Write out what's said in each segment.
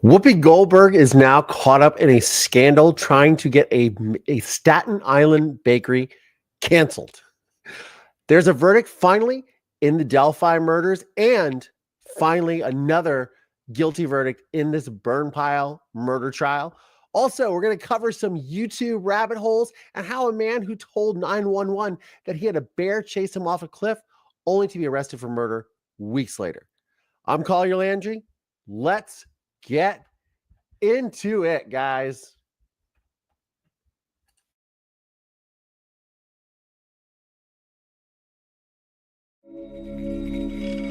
Whoopi Goldberg is now caught up in a scandal trying to get a Staten Island bakery canceled. There's a verdict finally in the Delphi murders and finally another guilty verdict in this burn pile murder trial. Also, we're going to cover some YouTube rabbit holes and how a man who told 911 that he had a bear chase him off a cliff only to be arrested for murder weeks later. I'm Collier Landry. Let's get into it, guys.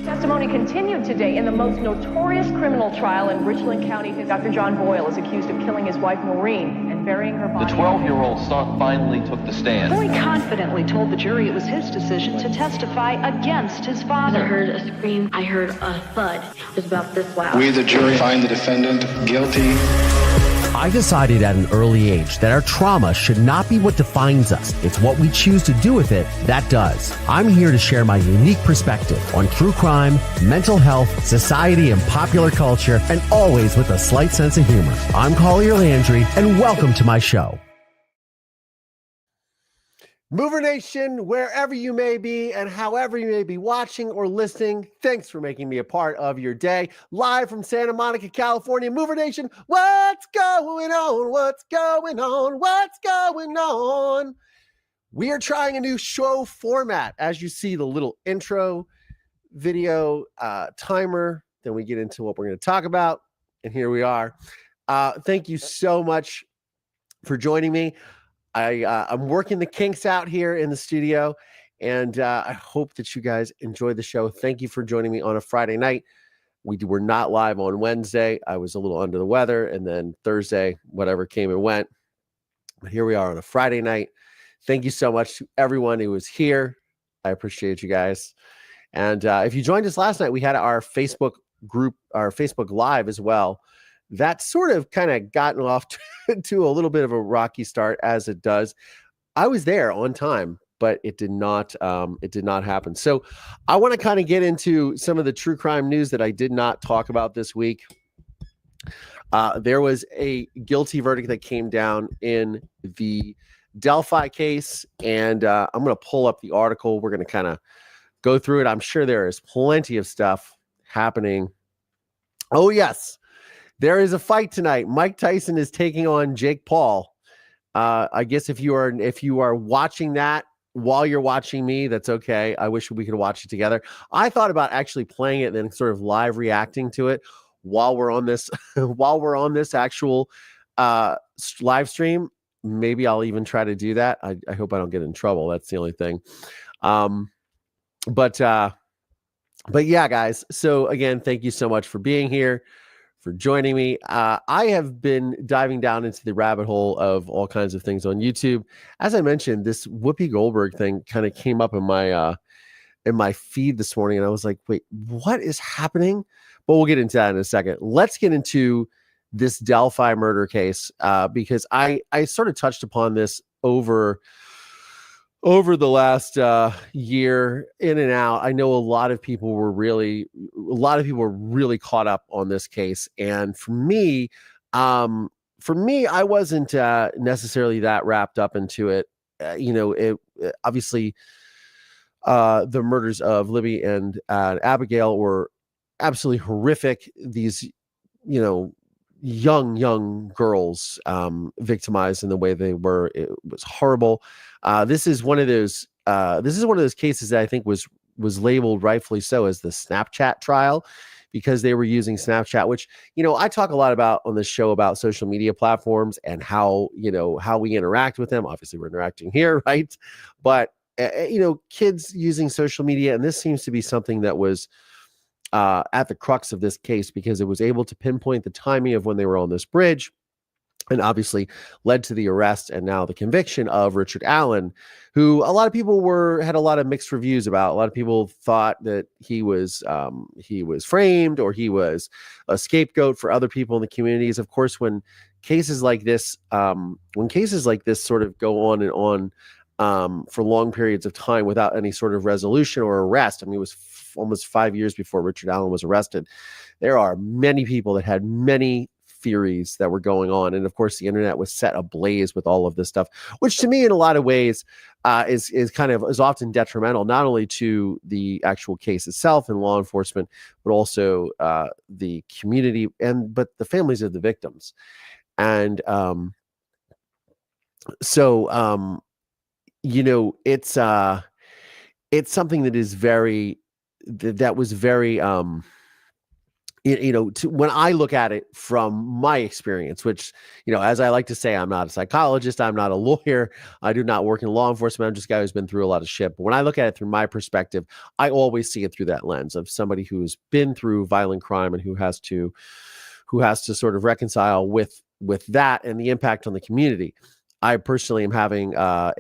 Testimony continued today in the most notorious criminal trial in Richland County. Dr. John Boyle is accused of killing his wife Maureen and burying her body. The 12-year-old son finally took the stand. Very confidently told the jury it was his decision to testify against his father. I heard a scream. I heard a thud. It was about this loud. We, the jury, find the defendant guilty. I decided at an early age that our trauma should not be what defines us. It's what we choose to do with it that does. I'm here to share my unique perspective on true crime, mental health, society, and popular culture, and always with a slight sense of humor. I'm Collier Landry, and welcome to my show. Mover Nation, wherever you may be and however you may be watching or listening, thanks for making me a part of your day. Live from Santa Monica, California, Mover Nation, what's going on? What's going on? What's going on? We are trying a new show format. As you see, the little intro video timer, then we get into what we're going to talk about, and here we are. Thank you so much for joining me. I'm working the kinks out here in the studio, and I hope that you guys enjoy the show. Thank you for joining me on a Friday night. We were not live on Wednesday. I was a little under the weather, and then Thursday, whatever came and went. But here we are on a Friday night. Thank you so much to everyone who was here. I appreciate you guys. And if you joined us last night, we had our Facebook group, our Facebook Live as well. That sort of kind of gotten off to a little bit of a rocky start, as it does. I was there on time, but it did not happen. So I want to kind of get into some of the true crime news that I did not talk about this week. There was a guilty verdict that came down in the Delphi case, and I'm going to pull up the article. We're going to kind of go through it. I'm sure there is plenty of stuff happening. Oh, yes. There is a fight tonight. Mike Tyson is taking on Jake Paul. I guess if you are watching that while you're watching me, that's okay. I wish we could watch it together. I thought about actually playing it and then sort of live reacting to it while we're on this actual live stream. Maybe I'll even try to do that. I hope I don't get in trouble. That's the only thing. But yeah, guys. So again, thank you so much for being here, for joining me. I have been diving down into the rabbit hole of all kinds of things on YouTube. As I mentioned, this Whoopi Goldberg thing kind of came up in my feed this morning, and I was like, wait, what is happening? But we'll get into that in a second. Let's get into this Delphi murder case, because I sort of touched upon this over the last year, in and out. I know a lot of people were really caught up on this case. And for me, I wasn't necessarily that wrapped up into it. Obviously, the murders of Libby and Abigail were absolutely horrific. These, young girls victimized in the way they were. It was horrible. This is one of those cases that I think was labeled rightfully so as the Snapchat trial, because they were using Snapchat, which, I talk a lot about on this show about social media platforms and how we interact with them. Obviously we're interacting here, right? But kids using social media, and this seems to be something that was at the crux of this case, because it was able to pinpoint the timing of when they were on this bridge, and obviously led to the arrest and now the conviction of Richard Allen, who a lot of people had a lot of mixed reviews about. A lot of people thought that he was framed, or he was a scapegoat for other people in the communities. Of course, when cases like this sort of go on and on for long periods of time without any sort of resolution or arrest. I mean, it was almost 5 years before Richard Allen was arrested. There are many people that had many theories that were going on. And of course, the internet was set ablaze with all of this stuff, which to me, in a lot of ways, is often detrimental, not only to the actual case itself and law enforcement, but also the community but the families of the victims. And it's something that is was very when I look at it from my experience, which, as I like to say, I'm not a psychologist, I'm not a lawyer, I do not work in law enforcement, I'm just a guy who's been through a lot of shit. But when I look at it through my perspective, I always see it through that lens of somebody who's been through violent crime and who has to sort of reconcile with that and the impact on the community. I personally am having I'm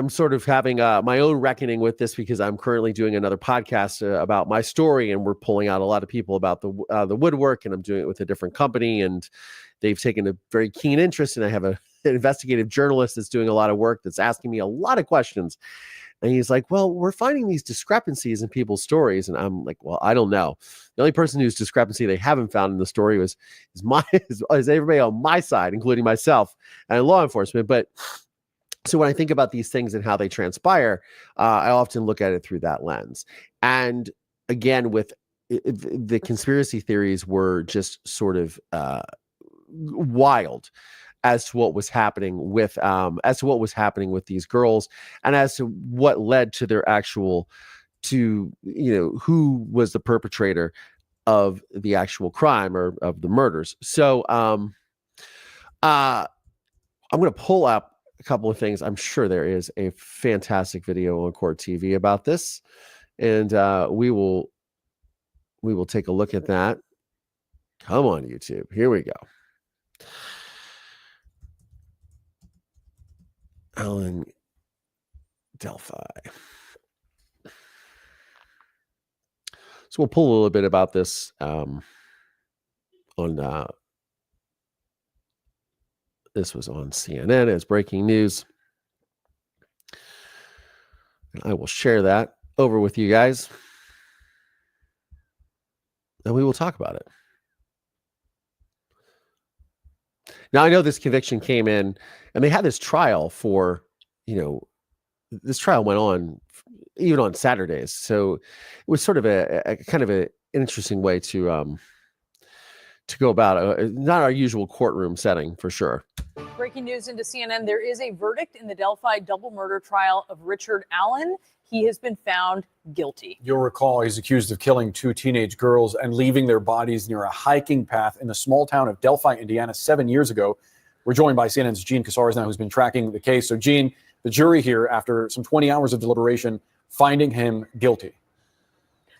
sort of having my own reckoning with this, because I'm currently doing another podcast about my story, and we're pulling out a lot of people about the woodwork, and I'm doing it with a different company, and they've taken a very keen interest. And I have an investigative journalist that's doing a lot of work that's asking me a lot of questions. And he's like, well, we're finding these discrepancies in people's stories. And I'm like, well, I don't know. The only person whose discrepancy they haven't found in the story is everybody on my side, including myself and law enforcement. But so when I think about these things and how they transpire, I often look at it through that lens. And again, with the conspiracy theories were just sort of wild as to what was happening with these girls, and as to what led to their who was the perpetrator of the actual crime or of the murders. So I'm going to pull up a couple of things. I'm sure there is a fantastic video on Court TV about this, and we will take a look at that. Come on, YouTube. Here we go. Alan Delphi. So we'll pull a little bit about this on this was on CNN as breaking news. And I will share that over with you guys, and we will talk about it. Now, I know this conviction came in, and they had this trial for, this trial went on even on Saturdays. So it was sort of a kind of an interesting way to go about it. Not our usual courtroom setting, for sure. Breaking news into CNN. There is a verdict in the Delphi double murder trial of Richard Allen. He has been found guilty. You'll recall he's accused of killing 2 teenage girls and leaving their bodies near a hiking path in the small town of Delphi, Indiana, 7 years ago. We're joined by CNN's Gene Casares now, who's been tracking the case. So, Gene, the jury here, after some 20 hours of deliberation, finding him guilty.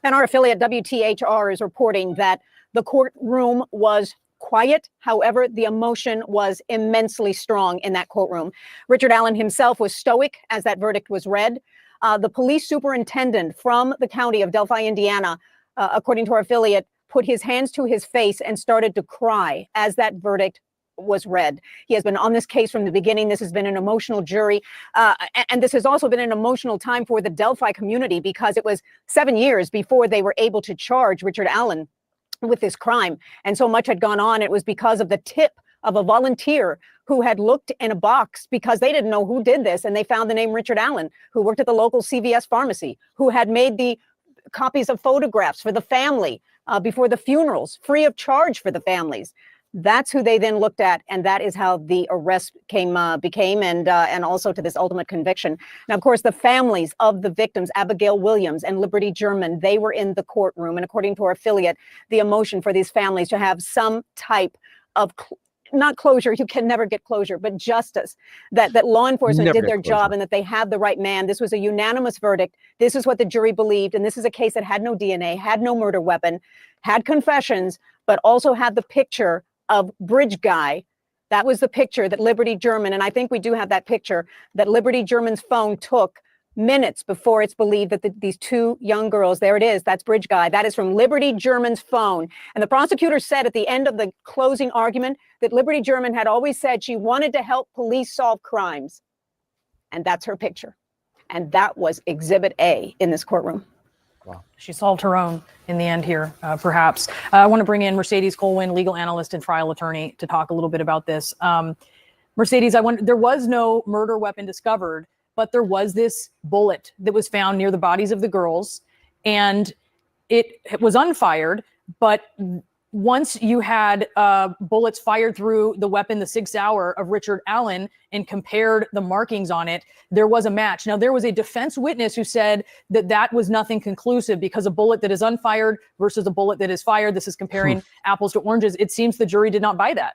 And our affiliate WTHR is reporting that the courtroom was quiet. However, the emotion was immensely strong in that courtroom. Richard Allen himself was stoic as that verdict was read. The police superintendent from the county of Delphi, Indiana, according to our affiliate, put his hands to his face and started to cry as that verdict was read. He has been on this case from the beginning. This has been an emotional jury. And this has also been an emotional time for the Delphi community, because it was 7 years before they were able to charge Richard Allen with this crime. And so much had gone on. It was because of the tip of a volunteer who had looked in a box because they didn't know who did this. And they found the name Richard Allen, who worked at the local CVS pharmacy, who had made the copies of photographs for the family before the funerals, free of charge for the families. That's who they then looked at, and that is how the arrest became, and also to this ultimate conviction. Now, of course, the families of the victims, Abigail Williams and Liberty German, they were in the courtroom, and according to our affiliate, the emotion for these families to have some type of not closure, you can never get closure, but justice, that law enforcement did their job and that they had the right man. This was a unanimous verdict. This is what the jury believed, and this is a case that had no DNA, had no murder weapon, had confessions, but also had the picture of Bridge Guy. That was the picture that Liberty German, and I think we do have that picture, that Liberty German's phone took minutes before it's believed that these 2 young girls, there it is, that's Bridge Guy. That is from Liberty German's phone. And the prosecutor said at the end of the closing argument that Liberty German had always said she wanted to help police solve crimes. And that's her picture. And that was Exhibit A in this courtroom. She solved her own in the end here, perhaps. I want to bring in Mercedes Colwin, legal analyst and trial attorney, to talk a little bit about this. Mercedes, there was no murder weapon discovered, but there was this bullet that was found near the bodies of the girls, and it was unfired, but once you had bullets fired through the weapon, the Sig Sauer of Richard Allen, and compared the markings on it, there was a match. Now, there was a defense witness who said that that was nothing conclusive because a bullet that is unfired versus a bullet that is fired, this is comparing apples to oranges. It seems the jury did not buy that.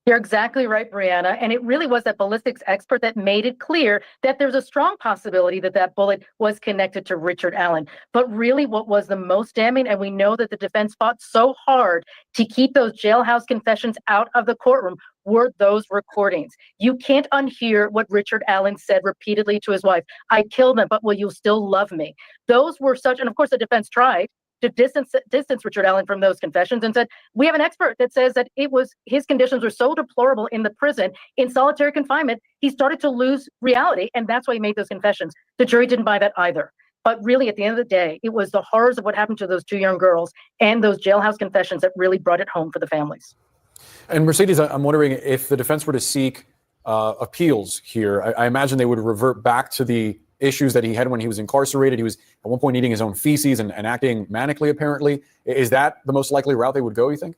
You're exactly right, Brianna. And it really was that ballistics expert that made it clear that there's a strong possibility that that bullet was connected to Richard Allen. But really what was the most damning, and we know that the defense fought so hard to keep those jailhouse confessions out of the courtroom, were those recordings. You can't unhear what Richard Allen said repeatedly to his wife. I killed them, but will you still love me? Those were such, and of course the defense tried to distance Richard Allen from those confessions and said, we have an expert that says that it was his conditions were so deplorable in the prison in solitary confinement, he started to lose reality. And that's why he made those confessions. The jury didn't buy that either. But really, at the end of the day, it was the horrors of what happened to those two young girls and those jailhouse confessions that really brought it home for the families. And Mercedes, I'm wondering if the defense were to seek appeals here, I imagine they would revert back to the issues that he had when he was incarcerated. He was at one point eating his own feces and acting manically, apparently. Is that the most likely route they would go, you think?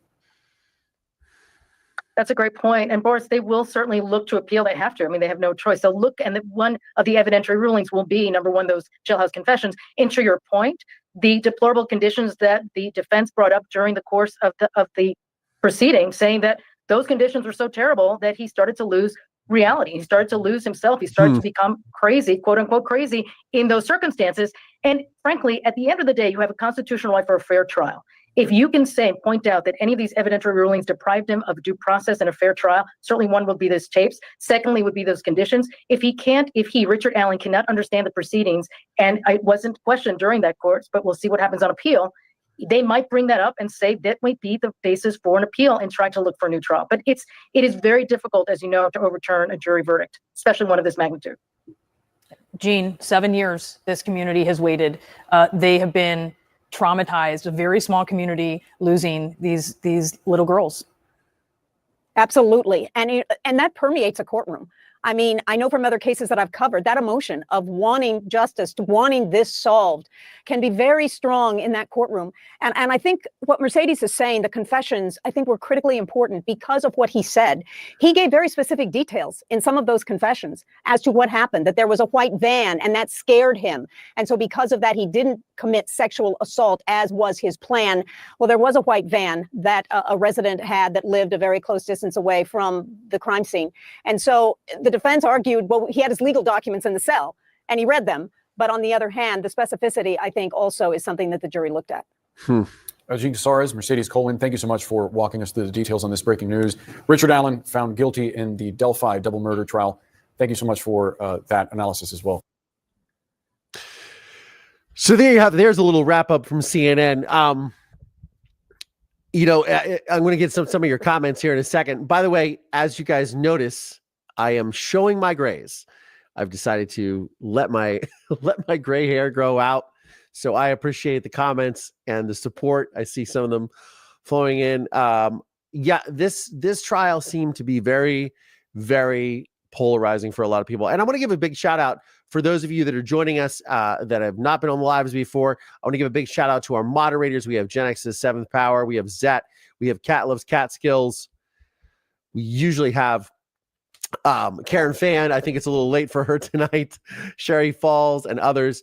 That's a great point. And Boris, they will certainly look to appeal. They have to. I mean, they have no choice. So look, and one of the evidentiary rulings will be, number one, those jailhouse confessions. And to your point, the deplorable conditions that the defense brought up during the course of the proceeding, saying that those conditions were so terrible that he started to lose reality. He started to lose himself. He started to become crazy, quote unquote crazy, in those circumstances. And frankly, at the end of the day, you have a constitutional right for a fair trial. If you can say and point out that any of these evidentiary rulings deprived him of due process and a fair trial, certainly one would be those tapes. Secondly, would be those conditions. If Richard Allen, cannot understand the proceedings, and it wasn't questioned during that course, but we'll see what happens on appeal, they might bring that up and say that might be the basis for an appeal and try to look for a new trial. But it is very difficult, as you know, to overturn a jury verdict, especially one of this magnitude. Jean, 7 years this community has waited. They have been traumatized, a very small community losing these little girls. Absolutely. And that permeates a courtroom. I mean, I know from other cases that I've covered, that emotion of wanting justice, wanting this solved, can be very strong in that courtroom. And I think what Mercedes is saying, the confessions, I think were critically important because of what he said. He gave very specific details in some of those confessions as to what happened, that there was a white van and that scared him. And so because of that, he didn't commit sexual assault as was his plan. Well, there was a white van that a resident had that lived a very close distance away from the crime scene. And so the defense argued, well, he had his legal documents in the cell and he read them. But on the other hand, the specificity, I think, also is something that the jury looked at. Jean Casares, Mercedes Colwin, thank you so much for walking us through the details on this breaking news. Richard Allen found guilty in the Delphi double murder trial. Thank you so much for that analysis as well. So there you have it. There's a little wrap up from CNN. I'm going to get some of your comments here in a second. By the way, as you guys notice, I am showing my grays. I've decided to let my gray hair grow out. So I appreciate the comments and the support. I see some of them flowing in. This trial seemed to be very, very polarizing for a lot of people. And I want to give a big shout out for those of you that are joining us that have not been on the lives before. I want to give a big shout out to our moderators. We have Gen X's Seventh Power. We have Zet. We have Cat Loves Cat Skills. We usually have Karen Fan. I think it's a little late for her tonight. Sherry Falls and others.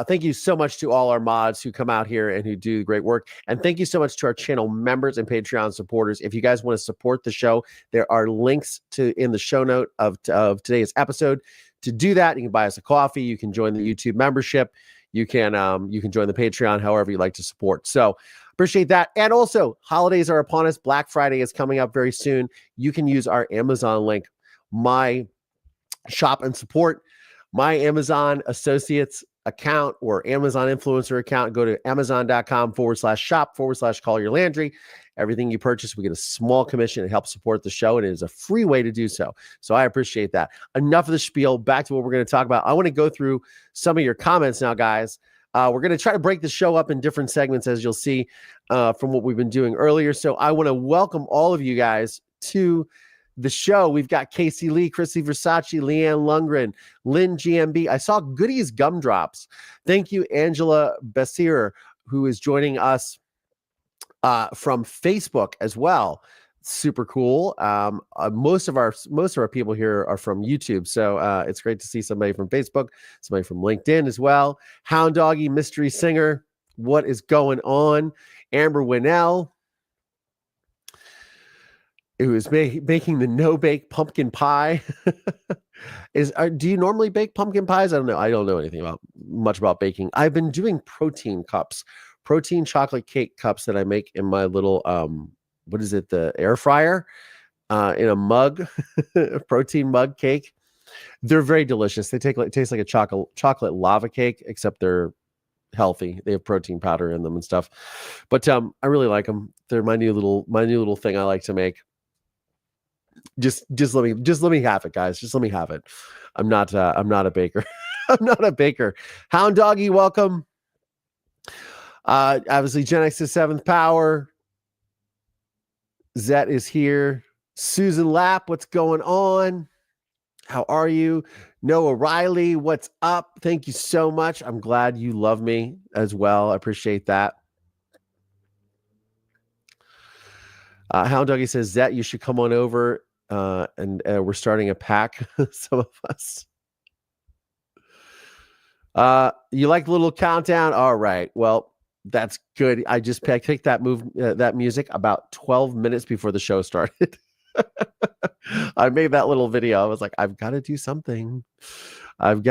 Thank you so much to all our mods who come out here and who do great work. And thank you so much to our channel members and Patreon supporters. If you guys want to support the show, there are links in the show note of today's episode. To do that, you can buy us a coffee. You can join the YouTube membership. You can join the Patreon, however you like to support. So appreciate that. And also, holidays are upon us. Black Friday is coming up very soon. You can use our Amazon link, my shop and support my Amazon associates account or Amazon influencer account. Go to amazon.com/shop/Collier Landry Everything you purchase, we get a small commission. It helps support the show, and it is a free way to do so. So I appreciate that. Enough of the spiel. Back to what we're going to talk about. I want to go through some of your comments now, guys. We're going to try to break the show up in different segments, as you'll see from what we've been doing earlier. So I want to welcome all of you guys to the show. We've got Casey Lee, Chrissy Versace, Leanne Lundgren, Lynn GMB. I saw Goodies Gumdrops. Thank you, Angela Bessir, who is joining us from Facebook as well. Super cool. Most of our people here are from YouTube, so it's great to see somebody from Facebook, somebody from LinkedIn as well. Hound Doggy, Mystery Singer, what is going on? Amber Winnell, who is making the no-bake pumpkin pie. Do you normally bake pumpkin pies? I don't know. I don't know anything much about baking. I've been doing protein cups, protein chocolate cake cups that I make in my little what is it? The air fryer in a mug, a protein mug cake. They're very delicious. They taste like a chocolate lava cake, except they're healthy. They have protein powder in them and stuff. But I really like them. They're my new little thing I like to make. Just let me have it, guys. Just let me have it. I'm not a baker. I'm not a baker. Hound Doggy, welcome. Obviously, Gen X's Seventh Power. Zet is here. Susan Lapp, what's going on? How are you? Noah Riley, what's up? Thank you so much. I'm glad you love me as well. I appreciate that. Hound Doggy says, Zet, you should come on over. And we're starting a pack, some of us. You like the little countdown? All right. Well, that's good. I just picked that music about 12 minutes before the show started. I made that little video. I was like, I've got to do something. It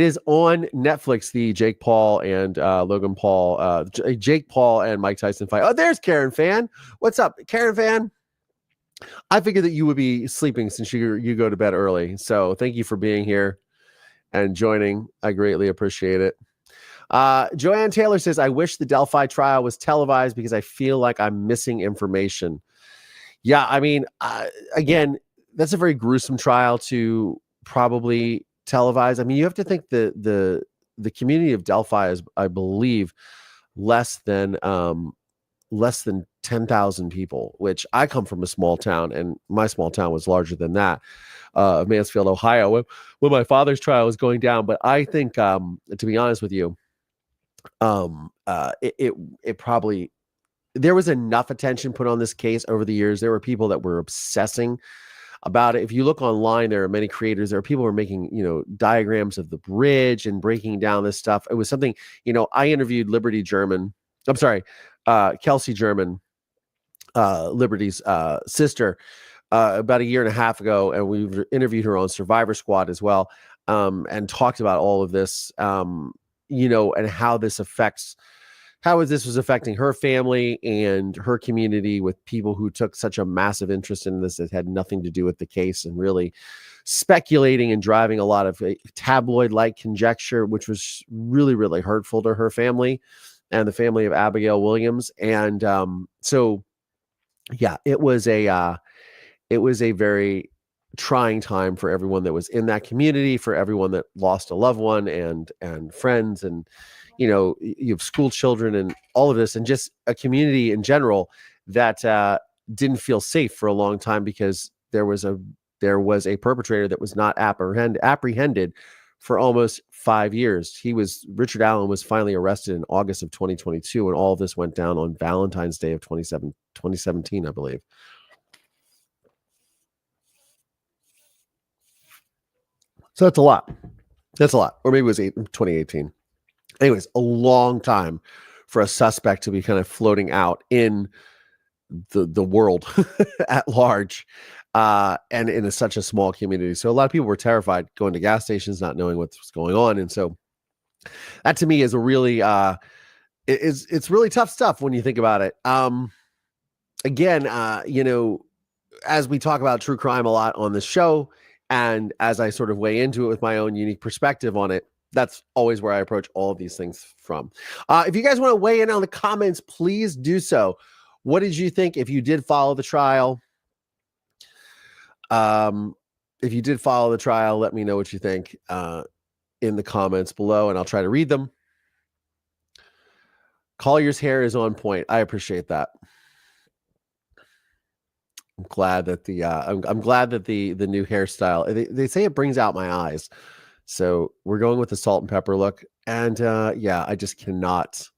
is on Netflix, the Jake Paul and Logan Paul, Jake Paul and Mike Tyson fight. Oh, there's Karen Fan. What's up, Karen Fan? I figured that you would be sleeping since you go to bed early. So thank you for being here and joining. I greatly appreciate it. Joanne Taylor says, I wish the Delphi trial was televised because I feel like I'm missing information. Yeah, I mean, again, that's a very gruesome trial to probably televise. I mean, you have to think the community of Delphi is, I believe, less than 10,000 people, which I come from a small town, and my small town was larger than that, of Mansfield, Ohio, when my father's trial was going down. But I think, to be honest with you, it probably, there was enough attention put on this case over the years. There were people that were obsessing about it. If you look online, there are many creators. There are people who are making, diagrams of the bridge and breaking down this stuff. It was something, I interviewed Kelsey German, Liberty's sister, about a year and a half ago, and we interviewed her on Survivor Squad as well, and talked about all of this, and how this was affecting her family and her community, with people who took such a massive interest in this that had nothing to do with the case, and really speculating and driving a lot of tabloid-like conjecture, which was really, really hurtful to her family and the family of Abigail Williams. And so, yeah, it was a very trying time for everyone that was in that community, for everyone that lost a loved one and friends, and you have school children and all of this, and just a community in general that didn't feel safe for a long time because there was a perpetrator that was not apprehended for almost 5 years. Richard Allen was finally arrested in August of 2022, and all of this went down on Valentine's Day of 2017, I believe. So that's a lot. Or maybe it was 2018. Anyways, a long time for a suspect to be kind of floating out in the world at large, and in such a small community. So a lot of people were terrified going to gas stations, not knowing what's going on. And so that to me is a really, it's really tough stuff when you think about it. Again, as we talk about true crime a lot on this show, and as I sort of weigh into it with my own unique perspective on it, That's always where I approach all of these things from. If you guys want to weigh in on the comments, please do so. What did you think if you did follow the trial? If you did follow the trial, let me know what you think in the comments below, and I'll try to read them. Collier's hair is on point. I appreciate that. I'm glad that the I'm glad that the new hairstyle. They say it brings out my eyes, so we're going with the salt and pepper look. And yeah, I can't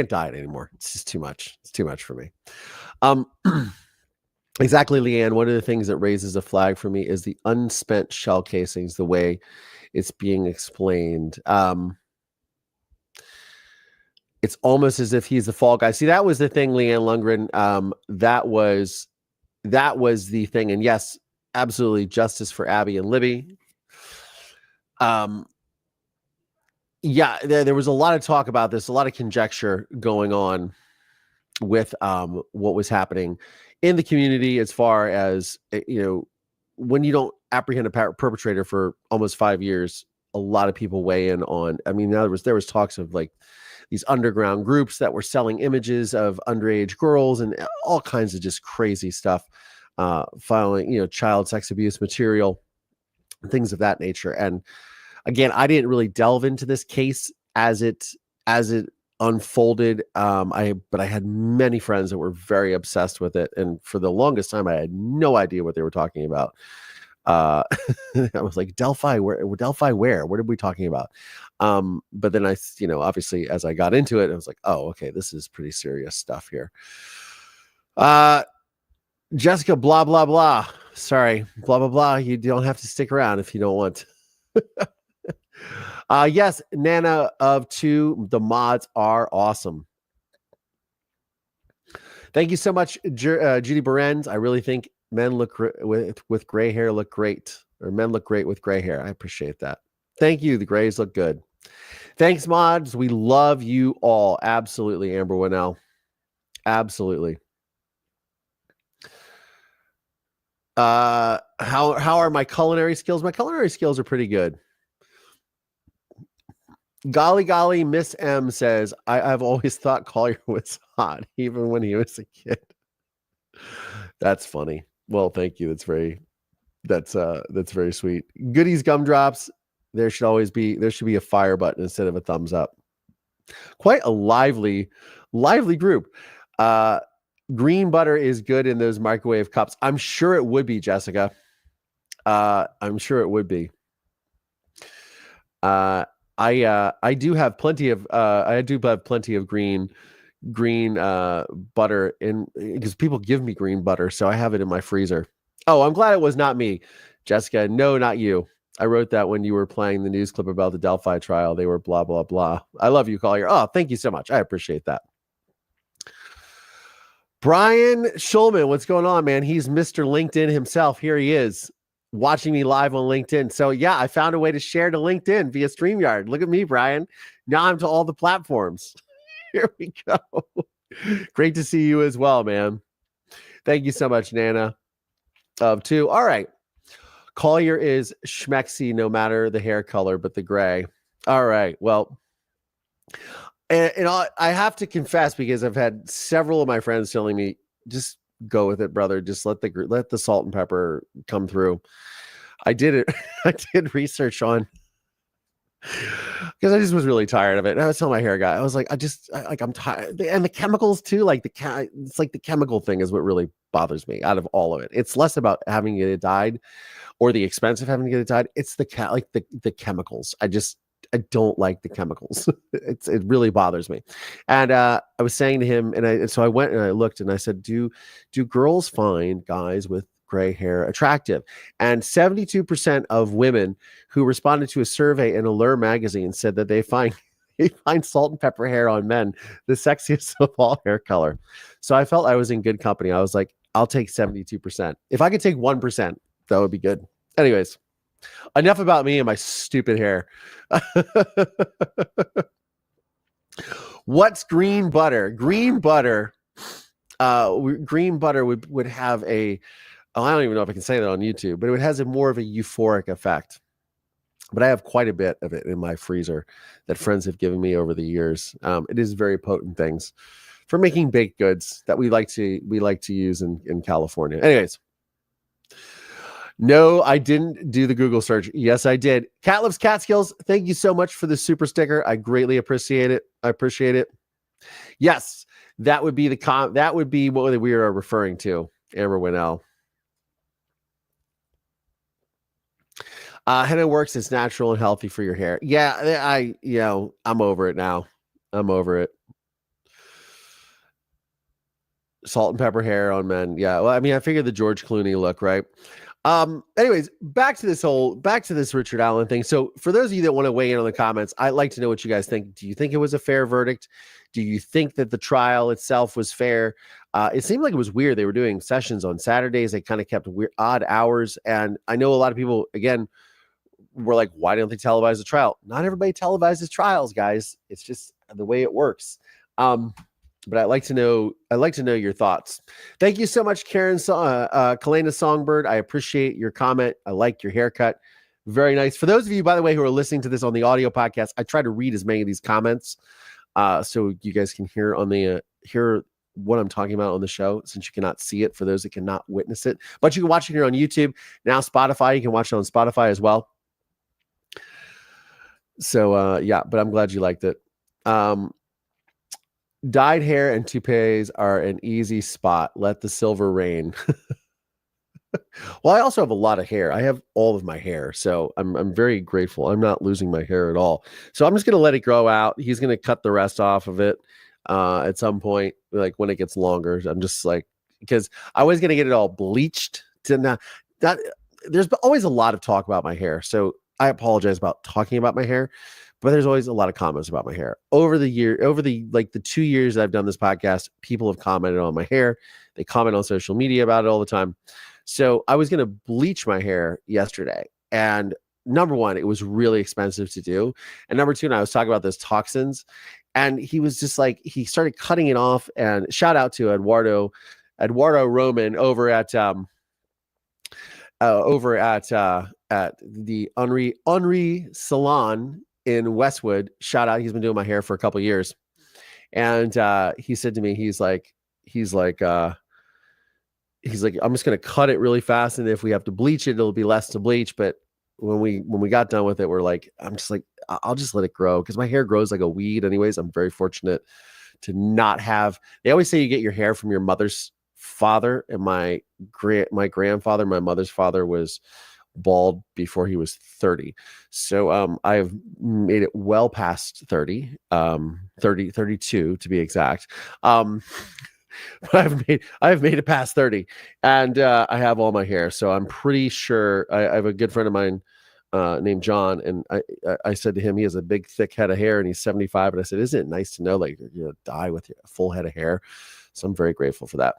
dye it anymore. It's just too much. It's too much for me. Exactly, Leanne. One of the things that raises a flag for me is the unspent shell casings, the way it's being explained. It's almost as if he's the fall guy. See, that was the thing, Leanne Lundgren. That was the thing. And yes, absolutely, justice for Abby and Libby. Yeah, there was a lot of talk about this, a lot of conjecture going on with what was happening in the community as far as, when you don't apprehend a perpetrator for almost 5 years, a lot of people weigh in on. I mean, there was talks of like these underground groups that were selling images of underage girls and all kinds of just crazy stuff, filing, child sex abuse material, things of that nature. And again, I didn't really delve into this case as it unfolded. But I had many friends that were very obsessed with it, and for the longest time, I had no idea what they were talking about. I was like, Delphi, where? What are we talking about? But then obviously, as I got into it, I was like, oh, okay, this is pretty serious stuff here. Jessica, blah blah blah. Sorry, blah blah blah. You don't have to stick around if you don't want. Yes, Nana of 2, the mods are awesome. Thank you so much, Judy Berens. I really think men look with gray hair look great, or men look great with gray hair. I appreciate that. Thank you. The grays look good. Thanks, mods. We love you all. Absolutely, Amber Winnell. Absolutely. How are my culinary skills? My culinary skills are pretty good. Golly, Miss M says, I've always thought Collier was hot, even when he was a kid. That's funny. Well, thank you. That's very sweet. Goodies Gumdrops. There should be a fire button instead of a thumbs up. Quite a lively group. Green butter is good in those microwave cups. I'm sure it would be, Jessica. I'm sure it would be. I do have plenty of green butter because people give me green butter, so I have it in my freezer. Oh, I'm glad it was not me, Jessica. No, not you. I wrote that when you were playing the news clip about the Delphi trial. They were blah blah blah. I love you, Collier. Oh, thank you so much. I appreciate that. Brian Schulman, what's going on, man? He's Mr. LinkedIn himself. Here he is, watching me live on LinkedIn. So yeah, I found a way to share to LinkedIn via StreamYard. Look at me, Brian. Now I'm to all the platforms. Here we go. Great to see you as well, man. Thank you so much, Nana. Of 2. All right. Collier is schmexy no matter the hair color, but the gray. All right. Well, and I have to confess, because I've had several of my friends telling me, just go with it, brother. Just let the salt and pepper come through. I did it. I did research on, because I just was really tired of it. And I was telling my hair guy, I was like, I'm tired. And the chemicals too, it's like the chemical thing is what really bothers me out of all of it. It's less about having to get it dyed or the expense of having to get it dyed. It's the chemicals. I don't like the chemicals. It really bothers me. And I was saying to him, so I went and I looked and I said, do girls find guys with gray hair attractive? And 72% of women who responded to a survey in Allure magazine said that they find salt and pepper hair on men the sexiest of all hair color. So I felt I was in good company. I was like, I'll take 72%. If I could take 1%, that would be good. Anyways, enough about me and my stupid hair. What's green butter? Green butter would have a I don't even know if I can say that on YouTube, but it has a more of a euphoric effect. But I have quite a bit of it in my freezer that friends have given me over the years. It is very potent things for making baked goods that we like to use in California. Anyways, no, I didn't do the Google search. Yes, I did. Cat Loves Catskills, thank you so much for the super sticker. I greatly appreciate it. Yes, that would be that would be what we are referring to. Amber Winnell. Henna works. It's natural and healthy for your hair. Yeah, I'm over it now. I'm over it. Salt and pepper hair on men. Yeah. Well, I mean, I figured the George Clooney look, right? Anyways, back to this Richard Allen thing. So for those of you that want to weigh in on the comments, I'd like to know what you guys think. Do you think it was a fair verdict? Do you think that the trial itself was fair? It seemed like it was weird. They were doing sessions on Saturdays. They kind of kept odd hours. And I know a lot of people, again, were like, why don't they televise the trial? Not everybody televises trials, guys. It's just the way it works. But I'd like to know your thoughts. Thank you so much, Karen Kalena Songbird. I appreciate your comment. I like your haircut. Very nice. For those of you, by the way, who are listening to this on the audio podcast, I try to read as many of these comments so you guys can hear what I'm talking about on the show, since you cannot see it for those that cannot witness it. But you can watch it here on YouTube. Now Spotify, you can watch it on Spotify as well. So yeah, but I'm glad you liked it. Dyed hair and toupees are an easy spot. Let the silver rain. Well, I also have a lot of hair. I have all of my hair, so I'm very grateful. I'm not losing my hair at all. So I'm just gonna let it grow out. He's gonna cut the rest off of it at some point, like when it gets longer. I'm just like, because I was gonna get it all bleached. There's always a lot of talk about my hair, so I apologize about talking about my hair. But there's always a lot of comments about my hair. Over the 2 years that I've done this podcast, people have commented on my hair. They comment on social media about it all the time. So I was going to bleach my hair yesterday. And number one, it was really expensive to do. And number two, and I was talking about those toxins. And he was just like, he started cutting it off. And shout out to Eduardo Roman over at the Henri Salon in Westwood. Shout out. He's been doing my hair for a couple of years. And he said to me, he's like, I'm just going to cut it really fast. And if we have to bleach it, it'll be less to bleach. But when we got done with it, we're like, I'm just like, I'll just let it grow, because my hair grows like a weed anyways. I'm very fortunate to not have, they always say you get your hair from your mother's father. And my grandfather, my mother's father, was bald before he was 30. So I've made it well past 32 to be exact. But I've made it past 30, and I have all my hair. So I'm pretty sure I have a good friend of mine named John, and I said to him, he has a big thick head of hair and he's 75. And I said, isn't it nice to know, like, you're gonna die with your full head of hair? So I'm very grateful for that.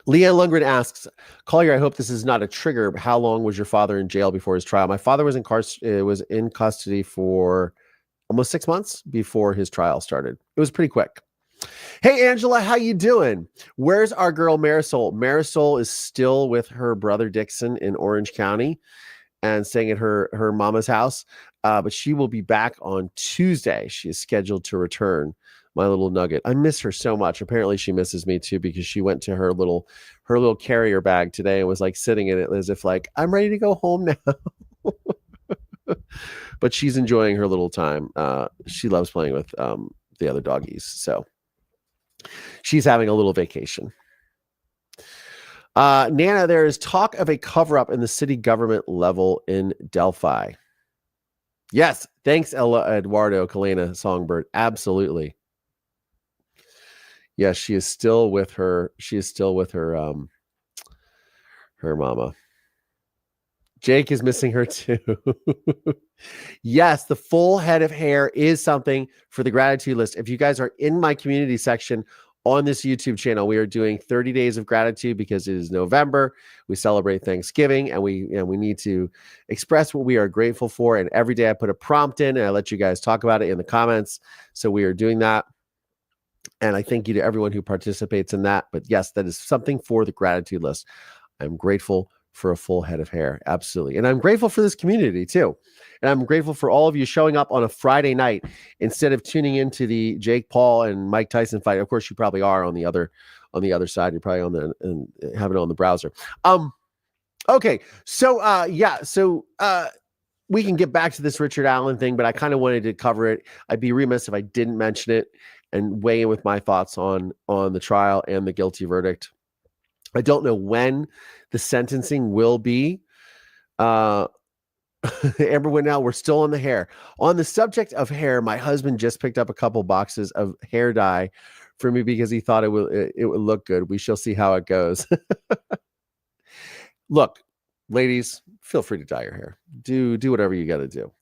Leanne Lundgren asks, Collier, I hope this is not a trigger, but how long was your father in jail before his trial? My father was in custody for almost 6 months before his trial started. It was pretty quick. Hey, Angela, how you doing? Where's our girl Marisol? Marisol is still with her brother Dixon in Orange County and staying at her mama's house, but she will be back on Tuesday. She is scheduled to return. My little nugget. I miss her so much. Apparently she misses me too, because she went to her little carrier bag today and was like sitting in it as if like, I'm ready to go home now. But she's enjoying her little time. She loves playing with the other doggies. So she's having a little vacation. Nana, there is talk of a cover-up in the city government level in Delphi. Yes. Thanks, Eduardo Kalena Songbird. Absolutely. Yes, she is still with her. She is still with her mama. Jake is missing her too. Yes, the full head of hair is something for the gratitude list. If you guys are in my community section on this YouTube channel, we are doing 30 days of gratitude because it is November. We celebrate Thanksgiving, and we need to express what we are grateful for. And every day I put a prompt in, and I let you guys talk about it in the comments. So we are doing that. And I thank you to everyone who participates in that. But yes, that is something for the gratitude list. I'm grateful for a full head of hair. Absolutely. And I'm grateful for this community too. And I'm grateful for all of you showing up on a Friday night instead of tuning into the Jake Paul and Mike Tyson fight. Of course, you probably are on the other side. You're probably on the and have it on the browser. Okay. So we can get back to this Richard Allen thing, but I kind of wanted to cover it. I'd be remiss if I didn't mention it and weigh in with my thoughts on the trial and the guilty verdict. I don't know when the sentencing will be. Amber Winnell, we're still on the hair. On the subject of hair, my husband just picked up a couple boxes of hair dye for me because he thought it would look good. We shall see how it goes. Look, ladies, feel free to dye your hair. Do whatever you got to do.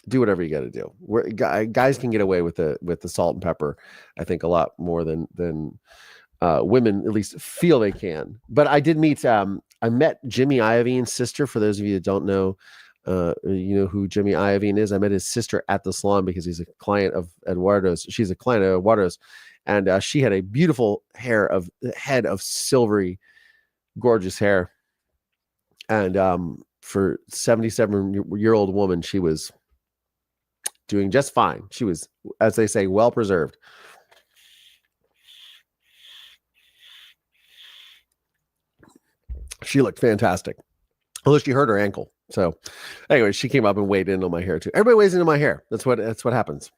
Do whatever you got to do. Guys can get away with the salt and pepper, I think, a lot more than women at least feel they can. But I did meet. I met Jimmy Iovine's sister. For those of you that don't know, you know who Jimmy Iovine is. I met his sister at the salon because he's a client of Eduardo's. She's a client of Eduardo's, and she had a beautiful head of silvery, gorgeous hair. And for 77-year-old woman, she was doing just fine. She was, as they say, well preserved. She looked fantastic. Although she hurt her ankle. So anyway, she came up and weighed in on my hair too. Everybody weighs into my hair. That's what happens.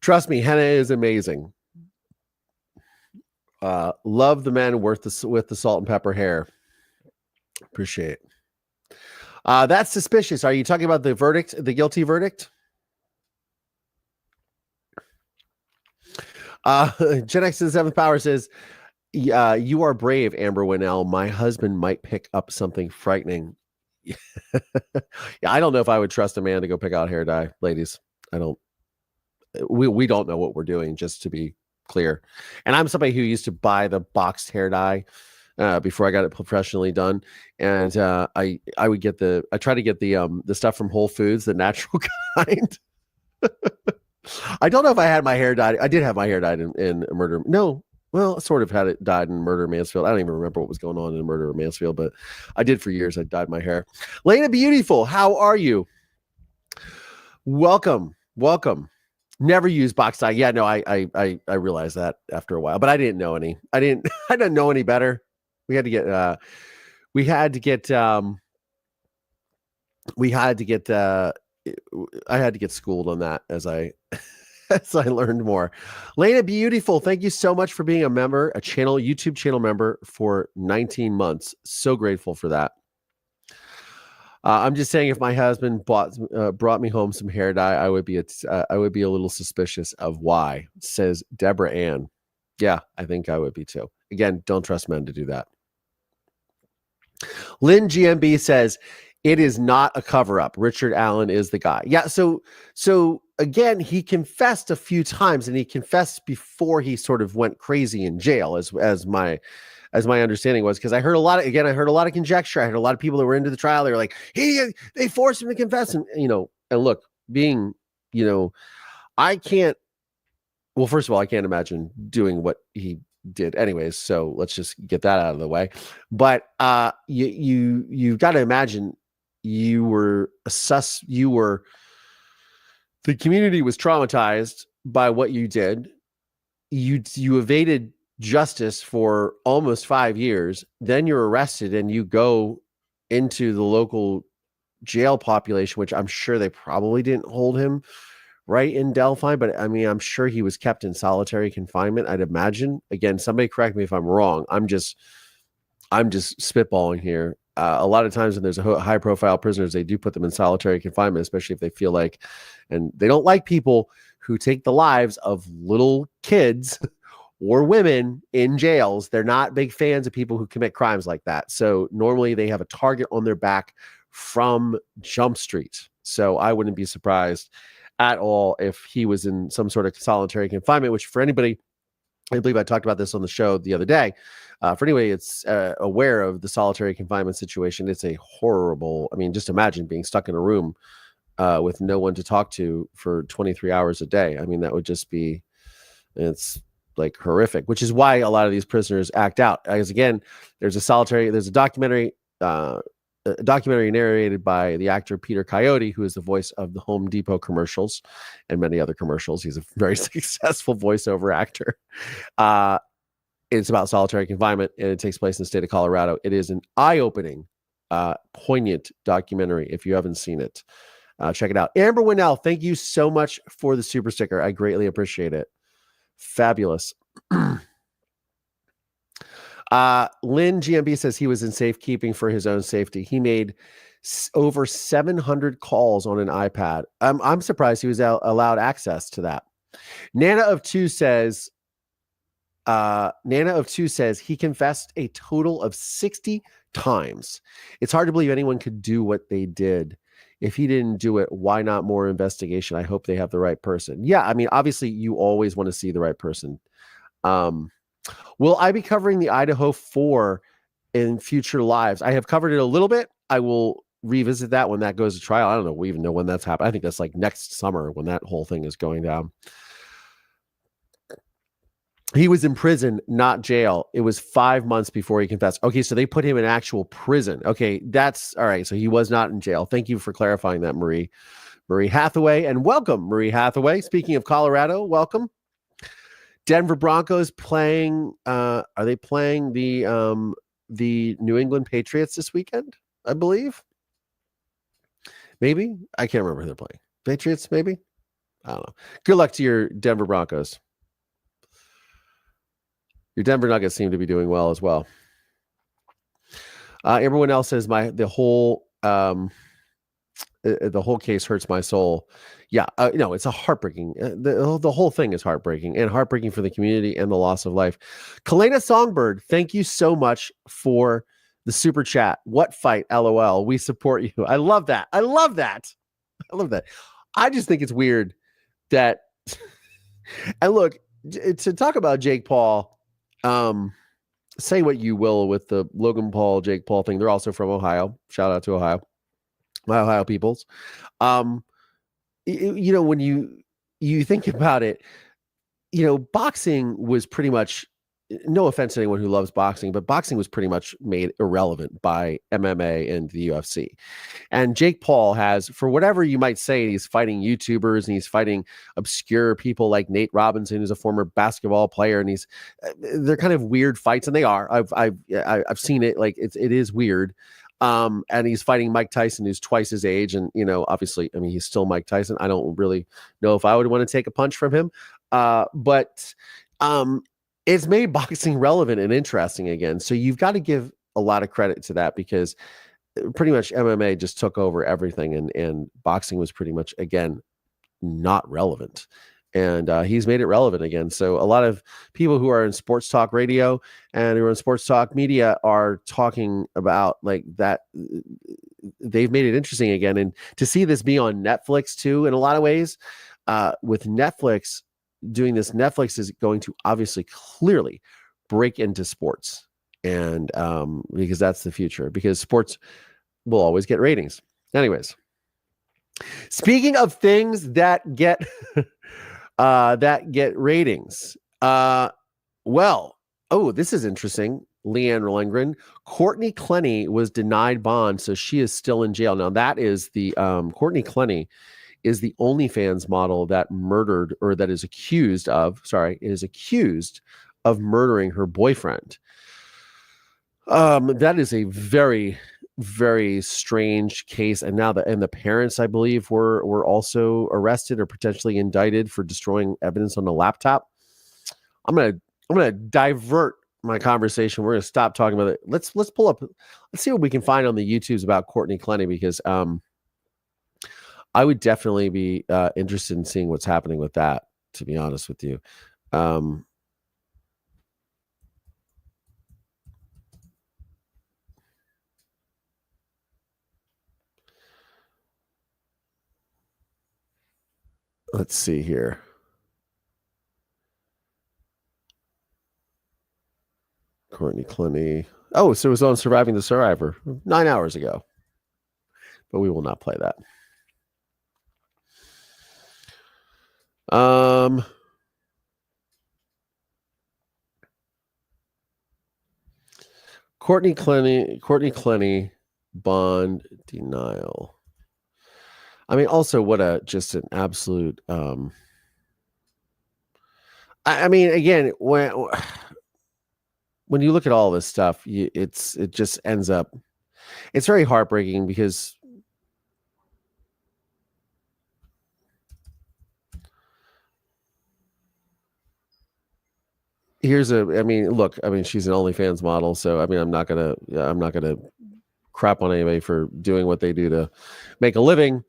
Trust me, henna is amazing. Love the men with the salt and pepper hair. Appreciate it. That's suspicious. Are you talking about the verdict, the guilty verdict? Gen X to the seventh power says, you are brave, Amber Winnell. My husband might pick up something frightening. Yeah, I don't know if I would trust a man to go pick out hair dye, ladies. I don't. We don't know what we're doing, just to be clear. And I'm somebody who used to buy the boxed hair dye before I got it professionally done. And I would get I try to get the stuff from Whole Foods, the natural kind. I don't know if I had my hair dyed. I did have my hair dyed in Murder. No. Well, I sort of had it dyed in Murder Mansfield. I don't even remember what was going on in Murder Mansfield, but I did for years. I dyed my hair. Lena Beautiful, how are you? Welcome. Never use box dye. Yeah, no, I realized that after a while, but I didn't know any. I didn't know any better. I had to get schooled on that as I learned more. Lena Beautiful, thank you so much for being a YouTube channel member for 19 months. So grateful for that. I'm just saying, if my husband brought me home some hair dye, I would be a little suspicious of why, says Deborah Ann. Yeah, I think I would be too. Again, don't trust men to do that. Lynn GMB says, it is not a cover-up. Richard Allen is the guy. Yeah, so again, he confessed a few times, and he confessed before he sort of went crazy in jail, as my understanding was, because I heard a lot of conjecture. I heard a lot of people that were into the trial. They were like, they forced him to confess, and look, I can't. Well, first of all, I can't imagine doing what he did anyways, so let's just get that out of the way. But you've got to imagine the community was traumatized by what you did. You evaded justice for almost 5 years, then you're arrested and you go into the local jail population, which I'm sure they probably didn't hold him right in Delphi, but I mean, I'm sure he was kept in solitary confinement, I'd imagine. Again, somebody correct me if I'm wrong. I'm just spitballing here. A lot of times when there's a high profile prisoners, they do put them in solitary confinement, especially if they feel like, and they don't like people who take the lives of little kids or women in jails. They're not big fans of people who commit crimes like that. So normally they have a target on their back from Jump Street. So I wouldn't be surprised at all if he was in some sort of solitary confinement, which, for anybody, I believe I talked about this on the show the other day. For anybody it's aware of the solitary confinement situation, it's a horrible, I mean, just imagine being stuck in a room with no one to talk to for 23 hours a day. I mean, that would just be It's like horrific, which is why a lot of these prisoners act out. As again, there's a documentary narrated by the actor Peter Coyote, who is the voice of the Home Depot commercials and many other commercials. He's a very successful voiceover actor. It's about solitary confinement, and it takes place in the state of Colorado. It is an eye-opening, poignant documentary. If you haven't seen it, check it out. Amber Winnell, thank you so much for the super sticker. I greatly appreciate it. Fabulous. Lynn GMB says he was in safekeeping for his own safety. He made over 700 calls on an iPad. I'm surprised he was allowed access to that. Nana of two says he confessed a total of 60 times. It's hard to believe anyone could do what they did. If he didn't do it, why not more investigation? I hope they have the right person. Yeah, I mean, obviously you always want to see the right person. Will I be covering the Idaho 4 in future lives? I have covered it a little bit. I will revisit that when that goes to trial. I don't know. We even know when that's happening. I think that's like next summer when that whole thing is going down. He was in prison, not jail. It was 5 months before he confessed. Okay, so they put him in actual prison. Okay, that's all right. So he was not in jail. Thank you for clarifying that, Marie Hathaway. And welcome, Marie Hathaway. Speaking of Colorado, welcome. Denver Broncos playing. Are they playing the New England Patriots this weekend? I believe. Maybe. I can't remember who they're playing. Patriots, maybe. I don't know. Good luck to your Denver Broncos. Your Denver Nuggets seem to be doing well as well. Everyone else says the whole case hurts my soul. Yeah, no, it's a heartbreaking. The whole thing is heartbreaking, and heartbreaking for the community and the loss of life. Kalena Songbird, thank you so much for the super chat. What fight? LOL. We support you. I love that. I love that. I just think it's weird that. And look, to talk about Jake Paul. Say what you will with the Logan Paul, Jake Paul thing. They're also from Ohio. Shout out to Ohio, my Ohio peoples. When you think about it, boxing was pretty much, no offense to anyone who loves boxing, but boxing was pretty much made irrelevant by MMA and the UFC. And Jake Paul has, for whatever you might say, he's fighting YouTubers and he's fighting obscure people like Nate Robinson, who's a former basketball player, and they're kind of weird fights, and they are. I've seen it. Like it is weird. And he's fighting Mike Tyson, who's twice his age, and obviously, I mean, he's still Mike Tyson. I don't really know if I would want to take a punch from him, but it's made boxing relevant and interesting again. So you've got to give a lot of credit to that, because pretty much MMA just took over everything, and boxing was pretty much, again, not relevant. And he's made it relevant again. So a lot of people who are in sports talk radio and who are in sports talk media are talking about like that. They've made it interesting again. And to see this be on Netflix too, in a lot of ways, with Netflix doing this, Netflix is going to obviously clearly break into sports, and because that's the future, because sports will always get ratings. Anyways, speaking of things that get ratings, this is interesting. Leanne Lindgren, Courtney Clenny was denied bond, so she is still in jail. Now that is the Courtney Clenny is the OnlyFans model that murdered, or that is accused of murdering her boyfriend. That is a very, very strange case. And now the parents, I believe, were also arrested or potentially indicted for destroying evidence on the laptop. I'm gonna divert my conversation. We're gonna stop talking about it. Let's pull up. Let's see what we can find on the YouTubes about Courtney Clenny, because I would definitely be interested in seeing what's happening with that, to be honest with you. Let's see here. Courtney Clenny. Oh, so it was on Surviving the Survivor 9 hours ago. But we will not play that. Courtney Clenny bond denial. I mean, also what just an absolute. I mean, again, when you look at all this stuff, it just ends up. It's very heartbreaking because. She's an OnlyFans model, so I mean, I'm not gonna crap on anybody for doing what they do to make a living.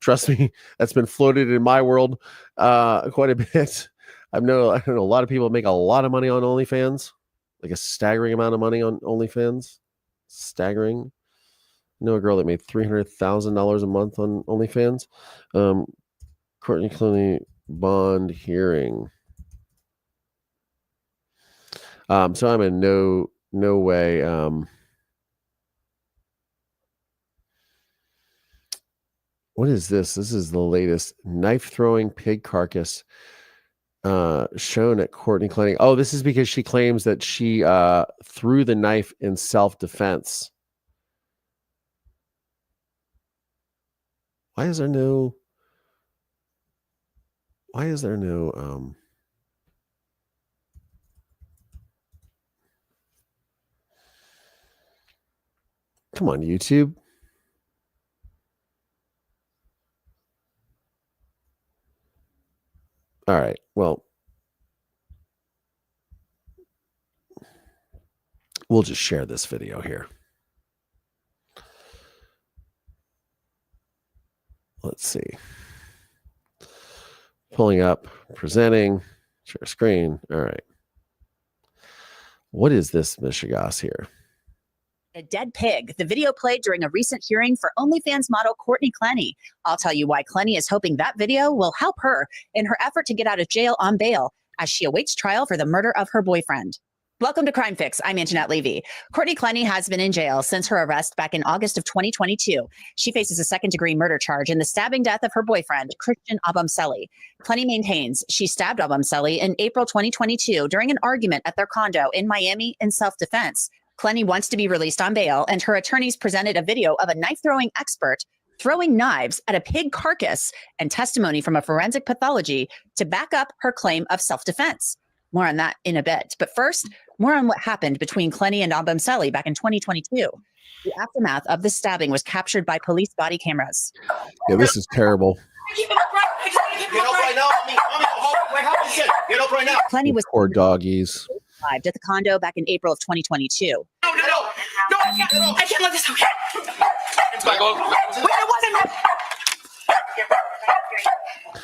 Trust me, that's been floated in my world quite a bit. I know a lot of people make a lot of money on OnlyFans, like a staggering amount of money on OnlyFans. Staggering. I know a girl that made $300,000 a month on OnlyFans. Courtney Clenny bond hearing. So I'm in no way. What is this? This is the latest knife throwing pig carcass shown at Courtney Clenny. Oh, this is because she claims that she threw the knife in self-defense. Why is there no? Come on, YouTube. All right. Well, we'll just share this video here. Let's see. Pulling up, presenting, share screen. All right. What is this, Michigas here? A dead pig. The video played during a recent hearing for OnlyFans model Courtney Clenny. I'll tell you why Clenny is hoping that video will help her in her effort to get out of jail on bail as she awaits trial for the murder of her boyfriend. Welcome to Crime Fix. I'm Anjanette Levy. Courtney Clenny has been in jail since her arrest back in August of 2022. She faces a second-degree murder charge in the stabbing death of her boyfriend, Christian Abamseli. Clenny maintains she stabbed Abamseli in April 2022 during an argument at their condo in Miami in self-defense. Clenny wants to be released on bail, and her attorneys presented a video of a knife-throwing expert throwing knives at a pig carcass and testimony from a forensic pathology to back up her claim of self-defense. More on that in a bit. But first, more on what happened between Clenny and Abamseli back in 2022. The aftermath of the stabbing was captured by police body cameras. Yeah, this is terrible. Get up right now. Get up right now. Clenny was poor doggies. Arrived at the condo back in April of 2022. No, I can't let this. Okay. Wait, it wasn't.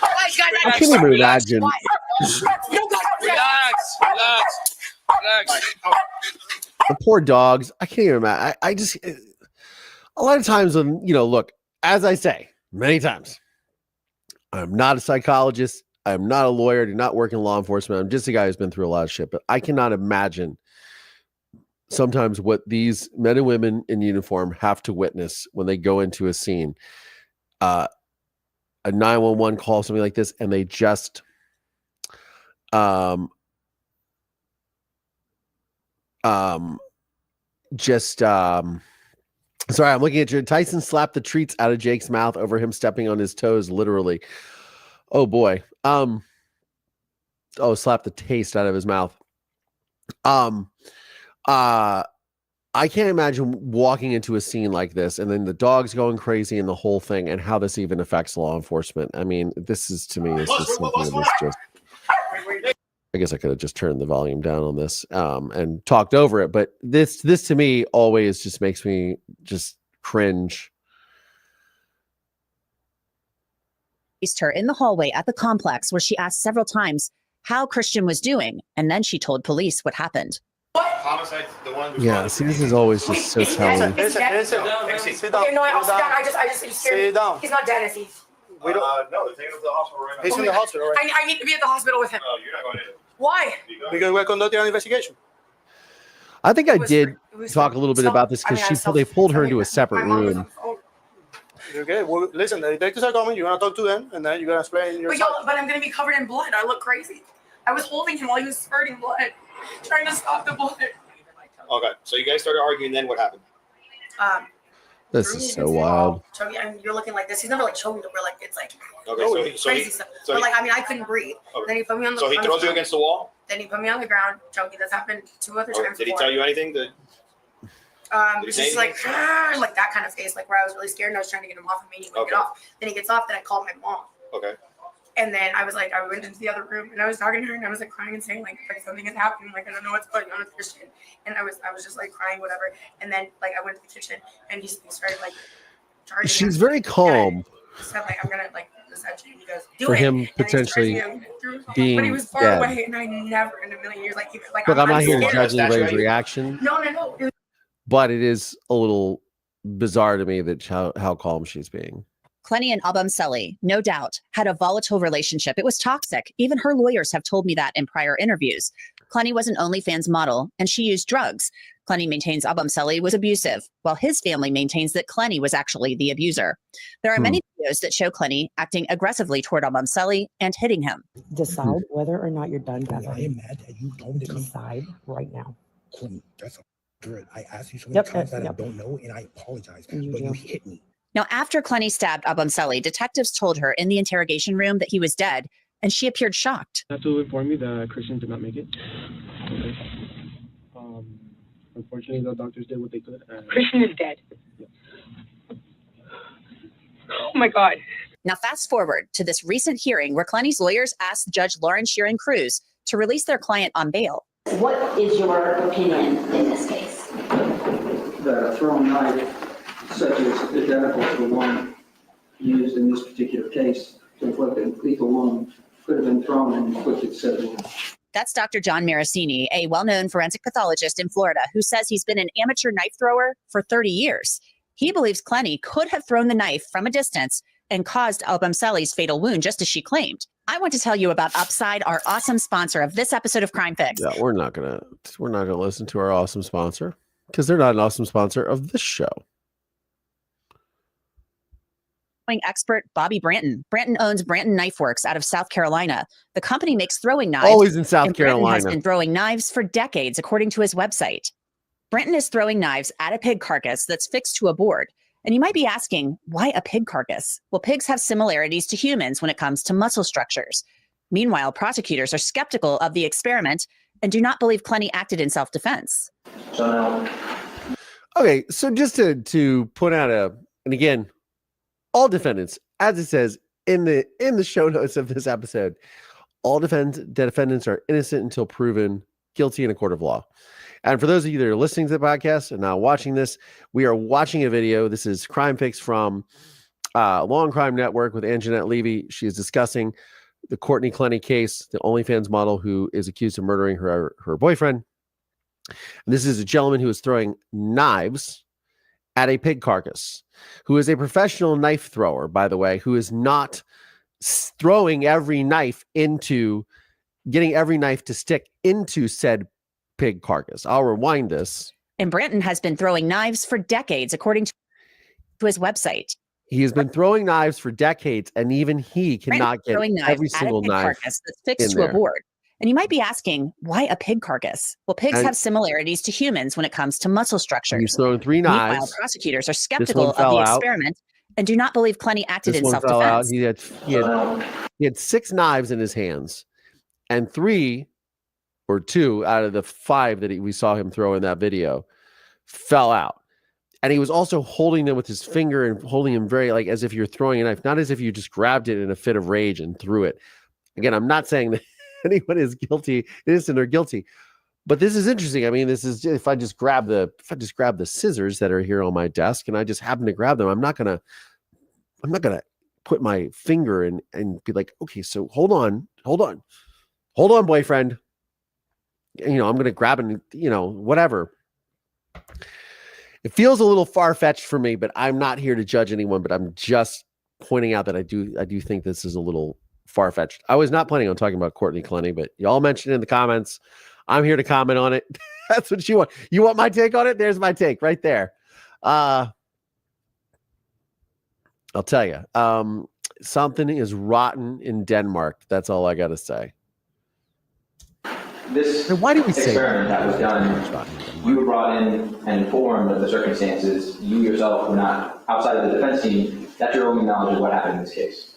I can't even imagine. Relax. The poor dogs. I can't even imagine. I just, a lot of times when, look, as I say many times, I'm not a psychologist. I'm not a lawyer. I do not work in law enforcement. I'm just a guy who's been through a lot of shit, but I cannot imagine sometimes what these men and women in uniform have to witness when they go into a scene, a 911 call, something like this, and they just, sorry, I'm looking at you. Tyson slapped the treats out of Jake's mouth over him stepping on his toes, literally. Oh boy. Slap the taste out of his mouth. I can't imagine walking into a scene like this and then the dog's going crazy and the whole thing and how this even affects law enforcement. I mean, this is, to me, it's just something that's just, I guess I could have just turned the volume down on this and talked over it, but this to me always just makes me just cringe. Her in the hallway at the complex where she asked several times how Christian was doing, and then she told police what happened. Yeah, see, this is always just so telling. Okay, no, I'll sit down. I'm scared. He's not dead, is he? No, they're taking him to the hospital right now. He's in the hospital right now. I need to be at the hospital with him. No, you're not going to. Why? Because we're conducting an investigation. I think I did talk a little bit about this because they pulled her into a separate room. Okay, well, listen, the detectives are coming. You're going to talk to them, and then you're going to explain yourself. But I'm going to be covered in blood. I look crazy. I was holding him while he was spurting blood, trying to stop the blood. Okay, so you guys started arguing. Then what happened? This is so wild. Choked, I mean, you're looking like this. He's never like choked me where like it's like Okay, crazy stuff. But like I mean, I couldn't breathe. Okay. Then he put me on the. So he throws you against the wall. Then he put me on the ground, choked me. That's happened 2 other times. Did he tell you anything? It was just like that kind of face, like where I was really scared and I was trying to get him off of me. And he wouldn't get off. Then he gets off. Then I called my mom. Okay. And then I was like, I went into the other room and I was talking to her and I was like crying and saying like something is happening. Like I don't know what's going on with Christian. And I was just like crying, whatever. And then like I went to the kitchen and he started like charging. She's very calm. Said like I'm gonna like essentially he goes do for it. him And potentially being, but he was far dead. away and I never in a million years like Look, I'm not here to scared. judge anybody's reaction. No. But it is a little bizarre to me that how calm she's being. Clenney and Abamseli, no doubt, had a volatile relationship. It was toxic. Even her lawyers have told me that in prior interviews. Clenney was an OnlyFans model, and she used drugs. Clenney maintains Abamseli was abusive, while his family maintains that Clenney was actually the abuser. There are many videos that show Clenney acting aggressively toward Abamseli and hitting him. Decide whether or not you're done, Catherine. I am mad that you don't decide right now. Queen, that's good. I asked you so many times that I don't know, and I apologize, but you hit me. Now, after Clenney stabbed Abamseli, detectives told her in the interrogation room that he was dead, and she appeared shocked. I have to inform you that Christian did not make it. Okay. Unfortunately, the doctors did what they could. Christian is dead. Yeah. Oh my God. Now, fast forward to this recent hearing where Clenney's lawyers asked Judge Lauren Sheeran Cruz to release their client on bail. What is your opinion in this case? That a thrown knife, such as identical to the one used in this particular case to inflict a lethal wound, could have been thrown and inflicted said wound. That's Dr. John Marasini, a well-known forensic pathologist in Florida who says he's been an amateur knife thrower for 30 years. He believes Clenney could have thrown the knife from a distance and caused Abamseli's fatal wound, just as she claimed. I want to tell you about Upside, our awesome sponsor of this episode of Crime Fix. Yeah, we're not gonna listen to our awesome sponsor because they're not an awesome sponsor of this show. Expert Bobby Branton. Branton owns Branton Knife Works out of South Carolina. The company makes throwing knives. Always in South and Branton Carolina. has been throwing knives for decades, according to his website. Branton is throwing knives at a pig carcass that's fixed to a board. And you might be asking, why a pig carcass? Well, pigs have similarities to humans when it comes to muscle structures. Meanwhile, prosecutors are skeptical of the experiment and do not believe Clenney acted in self-defense. Okay, so just to put out and again, all defendants, as it says in the show notes of this episode, all defendants are innocent until proven guilty in a court of law. And for those of you that are listening to the podcast and not watching this, we are watching a video. This is Crime Fix from Law and Crime Network with Anjanette Levy. She is discussing the Courtney Clenny case, the OnlyFans model who is accused of murdering her boyfriend. And this is a gentleman who is throwing knives at a pig carcass, who is a professional knife thrower, by the way, who is not throwing getting every knife to stick into said pig carcass. I'll rewind this. And Branton has been throwing knives for decades, according to his website. He has been throwing knives for decades, and even he cannot get every single knife carcass that's fixed to a board. And you might be asking, why a pig carcass? Well, pigs have similarities to humans when it comes to muscle structures. He's throwing 3 knives. Meanwhile, prosecutors are skeptical of the experiment and do not believe Clenney acted in self-defense. He had 6 knives in his hands, and 2 out of the 5 that we saw him throw in that video fell out. And he was also holding them with his finger and holding them very like as if you're throwing a knife, not as if you just grabbed it in a fit of rage and threw it. Again, I'm not saying that anyone is innocent or guilty, but this is interesting. I mean, this is if I just grab the scissors that are here on my desk and I just happen to grab them, I'm not gonna put my finger in and be like, okay, so hold on, boyfriend. I'm going to grab it, whatever. It feels a little far-fetched for me, but I'm not here to judge anyone, but I'm just pointing out that I do think this is a little far-fetched. I was not planning on talking about Courtney Clenny, but y'all mentioned it in the comments. I'm here to comment on it. That's what you want. You want my take on it? There's my take right there. I'll tell you. Something is rotten in Denmark. That's all I got to say. This why do we say experiment that was done, you were brought in and informed of the circumstances. You yourself were not outside of the defense team. That's your only knowledge of what happened in this case.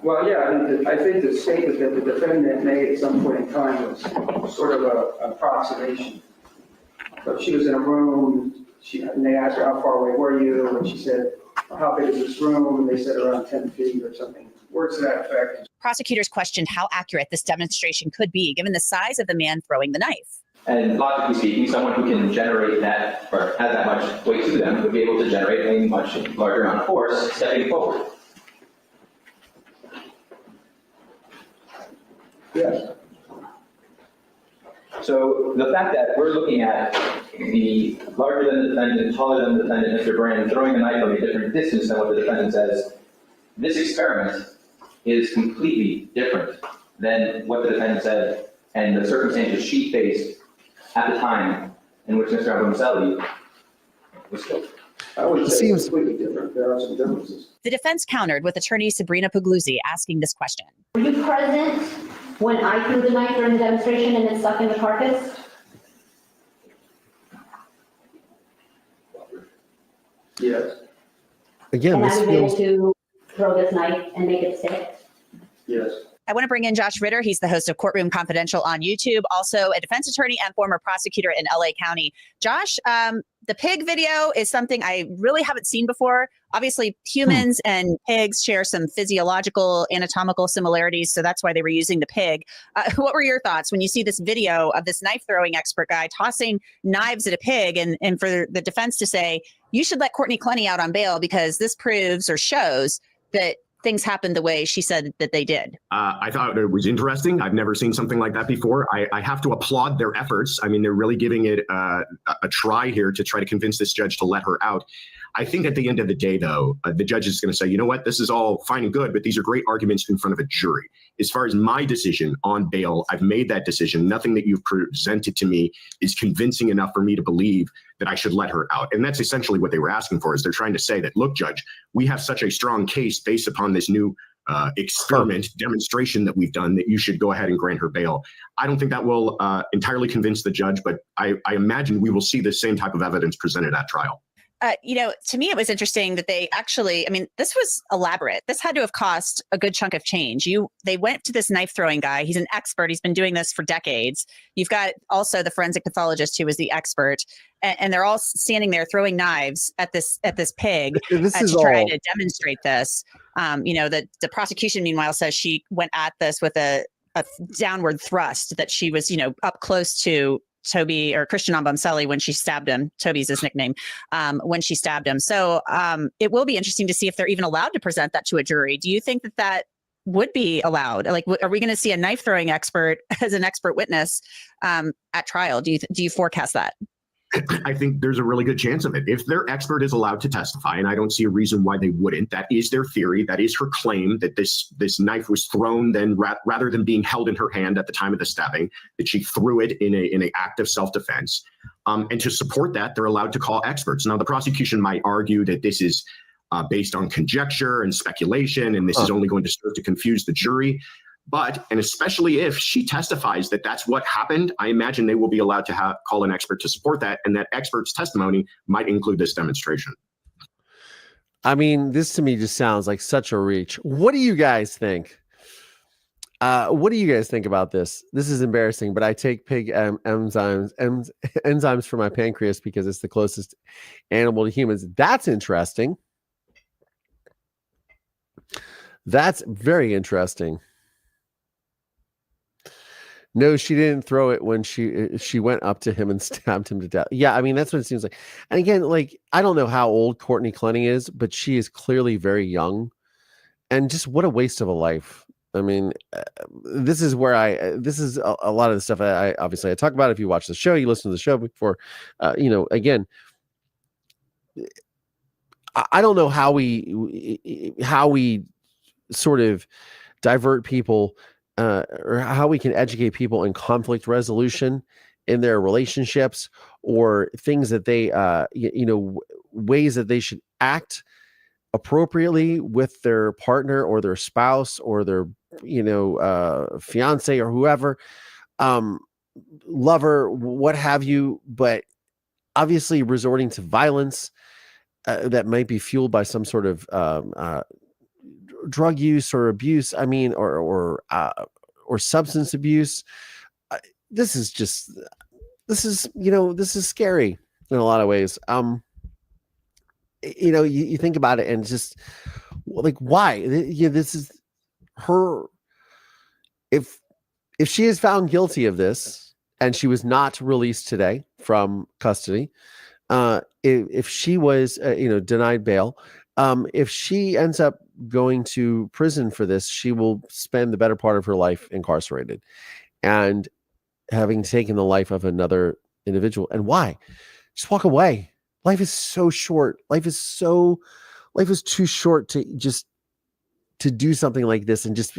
Well, yeah, I think the statement that the defendant made at some point in time was sort of an approximation. But she was in a room, and they asked her, how far away were you? And she said, how big is this room? And they said around 10 feet or something. Words to that effect. Prosecutors questioned how accurate this demonstration could be given the size of the man throwing the knife. And logically speaking, someone who can generate that, or has that much weight to them, would be able to generate a much larger amount of force stepping forward. Yes. So the fact that we're looking at the larger than the defendant, taller than the defendant, Mr. Brand, throwing a knife from a different distance than what the defendant says, this experiment is completely different than what the defendant said and the circumstances she faced at the time in which Mr. Abumselli was killed. I would say it's completely different. There are some differences. The defense countered with attorney Sabrina Puglisi asking this question. Were you present when I threw the knife during the demonstration and it stuck in the carcass? Yes. Again, and this I was feels... able to throw this knife and make it stick? Yes. I want to bring in Josh Ritter. He's the host of Courtroom Confidential on YouTube, also a defense attorney and former prosecutor in LA County. Josh, the pig video is something I really haven't seen before. Obviously, humans and pigs share some physiological, anatomical similarities, so that's why they were using the pig. What were your thoughts when you see this video of this knife throwing expert guy tossing knives at a pig and for the defense to say, you should let Courtney Clenny out on bail because this proves or shows that things happened the way she said that they did? I thought it was interesting. I've never seen something like that before. I have to applaud their efforts. I mean, they're really giving it a try here to try to convince this judge to let her out. I think at the end of the day, though, the judge is going to say, you know what, this is all fine and good, but these are great arguments in front of a jury. As far as my decision on bail, I've made that decision. Nothing that you've presented to me is convincing enough for me to believe that I should let her out. And that's essentially what they were asking for, is they're trying to say that, look, judge, we have such a strong case based upon this new experiment demonstration that we've done that you should go ahead and grant her bail. I don't think that will entirely convince the judge, but I imagine we will see the same type of evidence presented at trial. To me, it was interesting that they actually, this was elaborate. This had to have cost a good chunk of change. They went to this knife throwing guy. He's an expert. He's been doing this for decades. You've got also the forensic pathologist who was the expert, and they're all standing there throwing knives at this pig to try to demonstrate this. The prosecution, meanwhile, says she went at this with a downward thrust, that she was, up close to Toby or Christian Abumselli when she stabbed him. Toby's his nickname, when she stabbed him. So it will be interesting to see if they're even allowed to present that to a jury. Do you think that would be allowed? Like, are we going to see a knife throwing expert as an expert witness at trial? Do you forecast that? I think there's a really good chance of it. If their expert is allowed to testify, and I don't see a reason why they wouldn't, that is their theory. That is her claim, that this knife was thrown then rather than being held in her hand at the time of the stabbing, that she threw it in an act of self-defense. And to support that, they're allowed to call experts. Now, the prosecution might argue that this is based on conjecture and speculation, and this is only going to serve to confuse the jury. But, and especially if she testifies that that's what happened, I imagine they will be allowed to call an expert to support that, and that expert's testimony might include this demonstration. This to me just sounds like such a reach. What do you guys think? What do you guys think about this? This is embarrassing, but I take pig enzymes for my pancreas because it's the closest animal to humans. That's interesting. That's very interesting. No, she didn't throw it when she went up to him and stabbed him to death. Yeah, that's what it seems like. And again, I don't know how old Courtney Clenny is, but she is clearly very young. And just what a waste of a life. This is where this is a lot of the stuff I talk about. If you watch the show, you listen to the show before, again, I don't know how we sort of divert people or how we can educate people in conflict resolution in their relationships, or things that they, ways that they should act appropriately with their partner or their spouse or their, fiance or whoever, lover, what have you, but obviously resorting to violence that might be fueled by some sort of drug use or abuse. I mean, or substance abuse. This is scary in a lot of ways. You think about it and just like, why? This is her. If she is found guilty of this and she was not released today from custody, if she was, denied bail, if she ends up going to prison for this, she will spend the better part of her life incarcerated and having taken the life of another individual. And why? Just walk away. Life is so short. Life is too short to do something like this. And just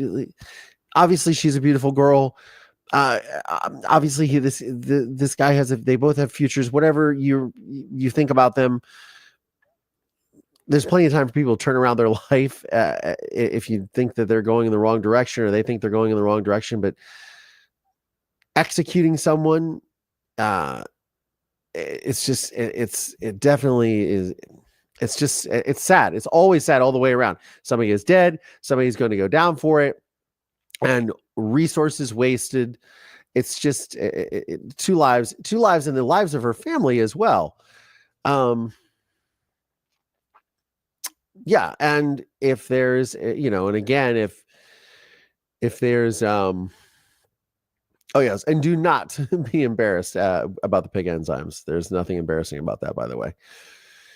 obviously she's a beautiful girl. Obviously this guy they both have futures, whatever you think about them. There's plenty of time for people to turn around their life if you think that they're going in the wrong direction or they think they're going in the wrong direction. But executing someone, it definitely is. It's sad. It's always sad all the way around. Somebody is dead. Somebody's going to go down for it, and resources wasted. It's just two lives, and the lives of her family as well. Yeah. And if there's, and again, if there's, oh yes. And do not be embarrassed about the pig enzymes. There's nothing embarrassing about that, by the way.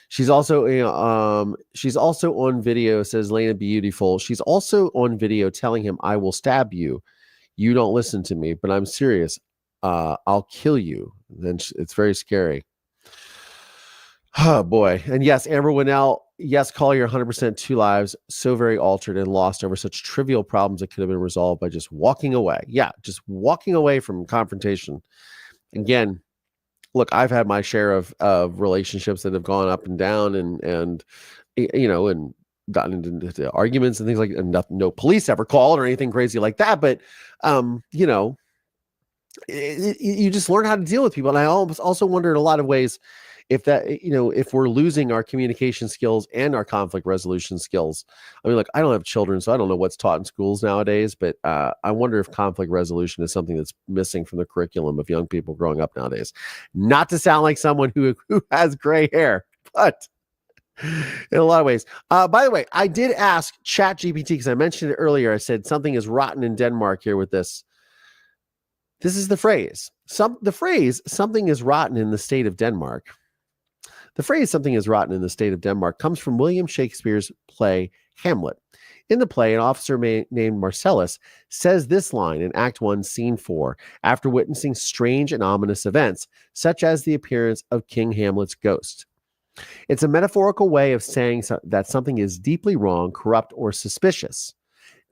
She's also, on video, says Lena Beautiful. She's also on video telling him, "I will stab you. You don't listen to me, but I'm serious. I'll kill you." Then it's very scary. Oh boy. And yes, Amber Winnell, yes, Collier, 100% two lives, so very altered and lost over such trivial problems that could have been resolved by just walking away. Yeah, just walking away from confrontation. Again, look, I've had my share of relationships that have gone up and down and gotten into arguments and things like that. And no police ever called or anything crazy like that. But, you just learn how to deal with people. And I also wonder in a lot of ways if we're losing our communication skills and our conflict resolution skills. I mean, look, I don't have children, so I don't know what's taught in schools nowadays, but I wonder if conflict resolution is something that's missing from the curriculum of young people growing up nowadays. Not to sound like someone who has gray hair, but in a lot of ways. By the way, I did ask ChatGPT, because I mentioned it earlier. I said something is rotten in Denmark here with this. This is the phrase. The phrase something is rotten in the state of Denmark. The phrase something is rotten in the state of Denmark comes from William Shakespeare's play Hamlet. In the play, an officer named Marcellus says this line in Act 1, Scene 4, after witnessing strange and ominous events, such as the appearance of King Hamlet's ghost. It's a metaphorical way of saying that something is deeply wrong, corrupt, or suspicious.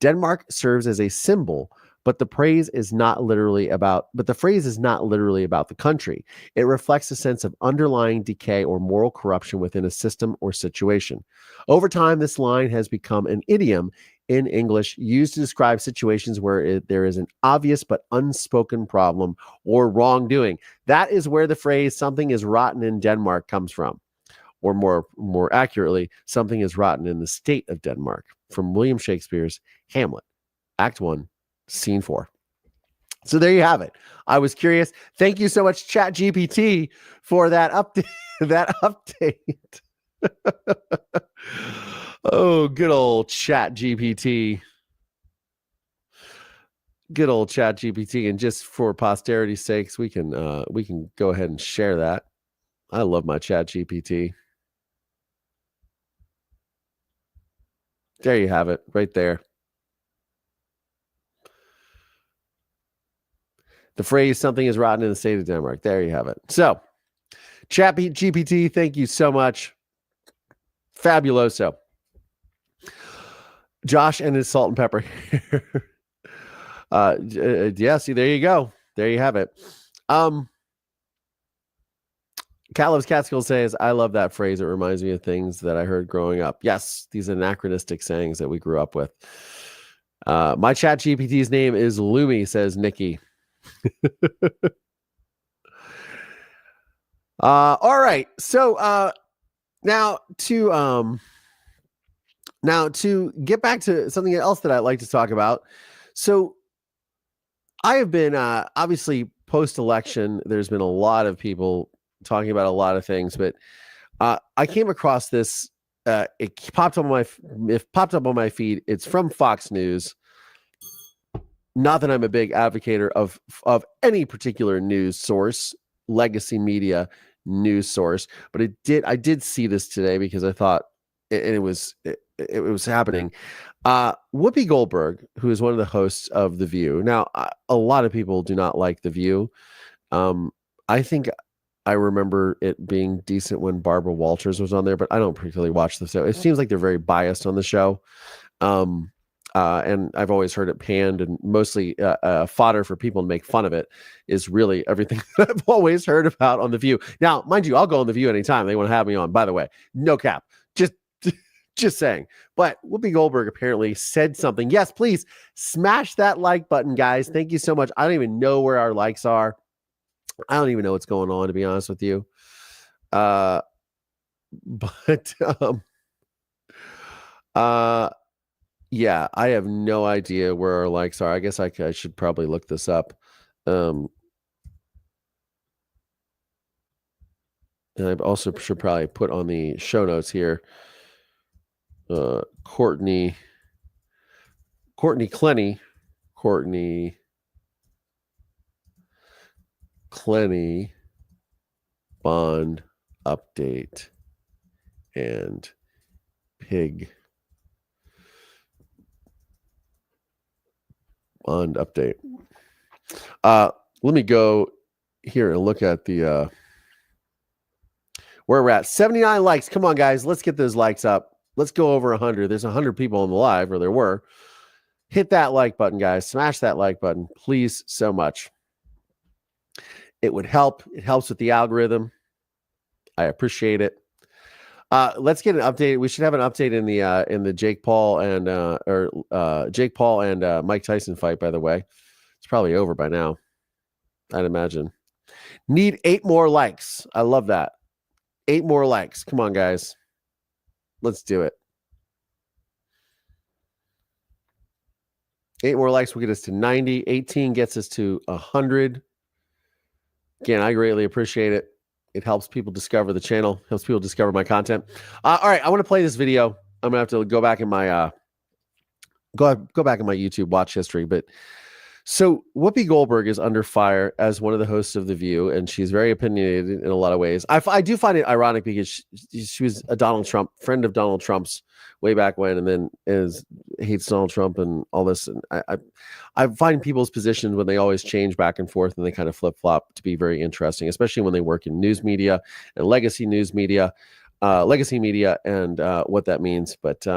Denmark serves as a symbol, but the phrase is not literally about the country. It reflects a sense of underlying decay or moral corruption within a system or situation. Over time, this line has become an idiom in English used to describe situations where there is an obvious but unspoken problem or wrongdoing. That is where the phrase something is rotten in Denmark comes from. Or more accurately, something is rotten in the state of Denmark, from William Shakespeare's Hamlet, Act 1, Scene 4. So there you have it. I was curious. Thank you so much, ChatGPT, for that update. Oh, good old ChatGPT. Good old ChatGPT. And just for posterity's sakes, we can go ahead and share that. I love my ChatGPT. There you have it, right there. The phrase something is rotten in the state of Denmark. There you have it. So, ChatGPT, thank you so much. Fabuloso. Josh and his salt and pepper. Yeah, see, there you go. There you have it. Caleb's Catskill says, I love that phrase. It reminds me of things that I heard growing up. Yes, these anachronistic sayings that we grew up with. My chat GPT's name is Lumi, says Nikki. All right. So now to get back to something else that I'd like to talk about. So I have been obviously post-election, there's been a lot of people talking about a lot of things, but I came across this. It popped up on my feed. It's from Fox News. Not that I'm a big advocate of any particular news source, legacy media news source, but I did see this today because I thought it was happening. Whoopi Goldberg, who is one of the hosts of The View. Now, a lot of people do not like The View. I think I remember it being decent when Barbara Walters was on there, but I don't particularly watch the show. It seems like they're very biased on the show. And I've always heard it panned, and mostly fodder for people to make fun of it is really everything that I've always heard about on The View. Now, mind you, I'll go on The View anytime they want to have me on, by the way. No cap. Just saying. But Whoopi Goldberg apparently said something. Yes, please smash that like button, guys. Thank you so much. I don't even know where our likes are. I don't even know what's going on, to be honest with you. Yeah, I have no idea where our likes are. I guess I should probably look this up. And I also should probably put on the show notes here. Courtney Clenny. Courtney Clenny bond update and pig bond update. Let me go here and look at the where we're at. 79 likes. Come on, guys. Let's get those likes up. Let's go over 100. There's 100 people on the live, or there were. Hit that like button, guys. Smash that like button, please, so much. It would help. It helps with the algorithm. I appreciate it. Let's get an update. We should have an update in the Jake Paul and Mike Tyson fight. By the way, it's probably over by now, I'd imagine. Need 8 more likes. I love that. 8 more likes. Come on, guys. Let's do it. 8 more likes will get us to 90. 18 gets us to 100. Again, I greatly appreciate it. It helps people discover the channel, helps people discover my content. All right, I want to play this video. I'm gonna have to go back in my go back in my YouTube watch history. But so Whoopi Goldberg is under fire as one of the hosts of The View, and she's very opinionated in a lot of ways. I do find it ironic because she was a Donald Trump friend of Donald Trump's way back when, and then hates Donald Trump and all this. And I find people's positions when they always change back and forth and they kind of flip flop to be very interesting, especially when they work in news media and legacy media, and what that means. But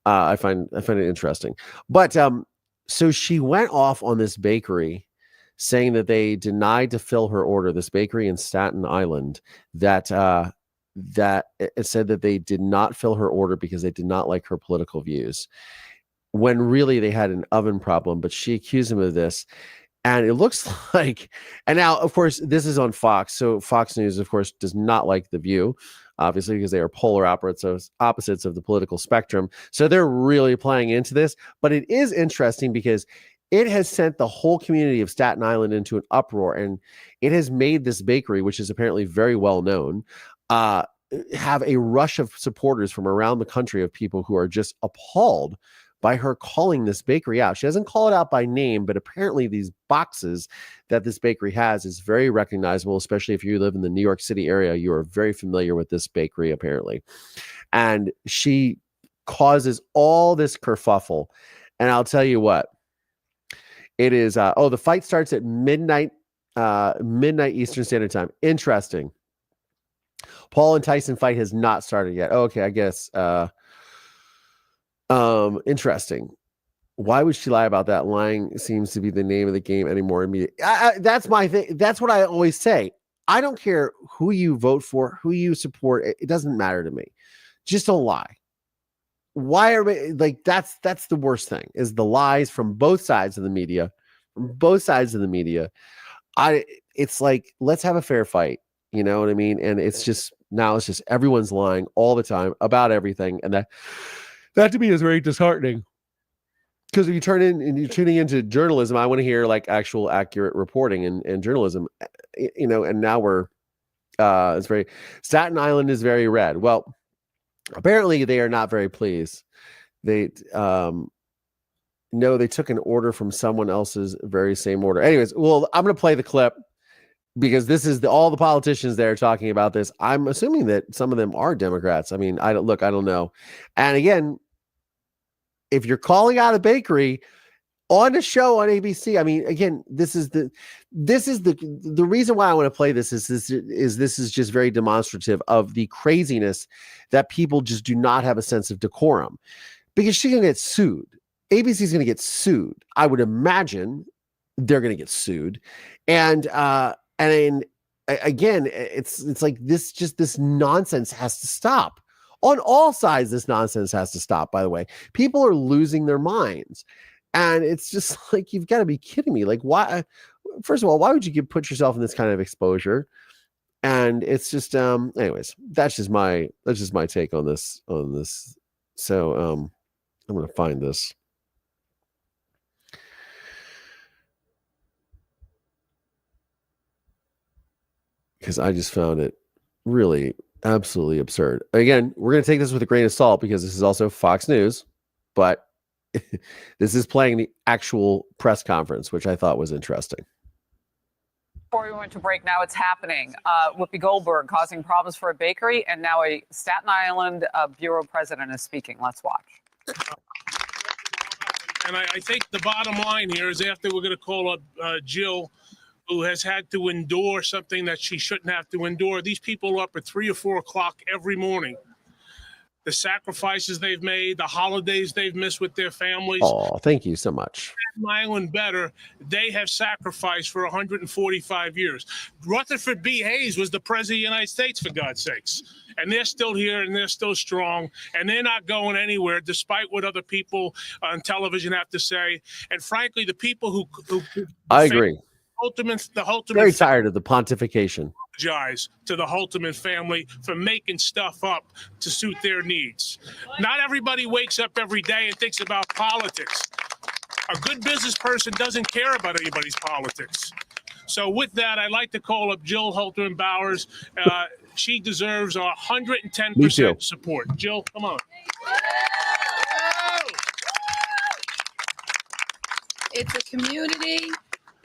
I find it interesting. But so she went off on this bakery saying that they denied to fill her order, this bakery in Staten Island, that it said that they did not fill her order because they did not like her political views, when really they had an oven problem. But she accused him of this. And it looks like, and now, of course, this is on Fox. So Fox News, of course, does not like The View, obviously, because they are polar opposites of the political spectrum. So they're really playing into this. But it is interesting because it has sent the whole community of Staten Island into an uproar. And it has made this bakery, which is apparently very well known, have a rush of supporters from around the country of people who are just appalled by her calling this bakery out. She doesn't call it out by name, but apparently these boxes that this bakery has is very recognizable, especially if you live in the New York City area. You are very familiar with this bakery, apparently. And she causes all this kerfuffle. And I'll tell you what, it is, the fight starts at midnight Eastern Standard Time. Interesting. Paul and Tyson fight has not started yet. Okay, I guess. Interesting. Why would she lie about that? Lying seems to be the name of the game anymore. That's my thing. That's what I always say. I don't care who you vote for, who you support. It doesn't matter to me. Just don't lie. Why are we like that's the worst thing is the lies from both sides of the media. From both sides of the media. It's like, let's have a fair fight. You know what I mean? And it's just now it's just everyone's lying all the time about everything. And that to me is very disheartening. Because if you turn in and you're tuning into journalism, I want to hear like actual accurate reporting and journalism, you know, and now it's very, Staten Island is very red. Well, apparently they are not very pleased. They, no, they took an order from someone else's very same order. Anyways, well, I'm going to play the clip because this is all the politicians there talking about this. I'm assuming that some of them are Democrats. I mean, I don't know. And again, if you're calling out a bakery on a show on ABC, I mean, again, this is the reason why I want to play this is this is just very demonstrative of the craziness that people just do not have a sense of decorum, because she's going to get sued. ABC's going to get sued. I would imagine they're going to get sued. And again, it's like this nonsense has to stop. On all sides, this nonsense has to stop, by the way. People are losing their minds. And it's just like, you've got to be kidding me. Like, why? First of all, why would you put yourself in this kind of exposure? And it's just, anyways, that's just my take on this. So I'm going to find this. Because I just found it really absolutely absurd. Again, we're going to take this with a grain of salt because this is also Fox News, but this is playing the actual press conference, which I thought was interesting. Before we went to break, now it's happening. Whoopi Goldberg causing problems for a bakery, and now a Staten Island bureau president is speaking. Let's watch. And I think the bottom line here is after we're going to call up Jill, who has had to endure something that she shouldn't have to endure. These people are up at 3 or 4 o'clock every morning. The sacrifices they've made, the holidays they've missed with their families. Oh, thank you so much. Staten Island better, they have sacrificed for 145 years. Rutherford B. Hayes was the president of the United States, for God's sakes. And they're still here and they're still strong and they're not going anywhere despite what other people on television have to say. And frankly, the people who I agree. The Holtzman Very tired of the pontification. Apologize to the Holtzman family for making stuff up to suit their needs. Not everybody wakes up every day and thinks about politics. A good business person doesn't care about anybody's politics. So with that, I'd like to call up Jill Holtzman Bowers. She deserves 110% support. Jill, come on. It's a community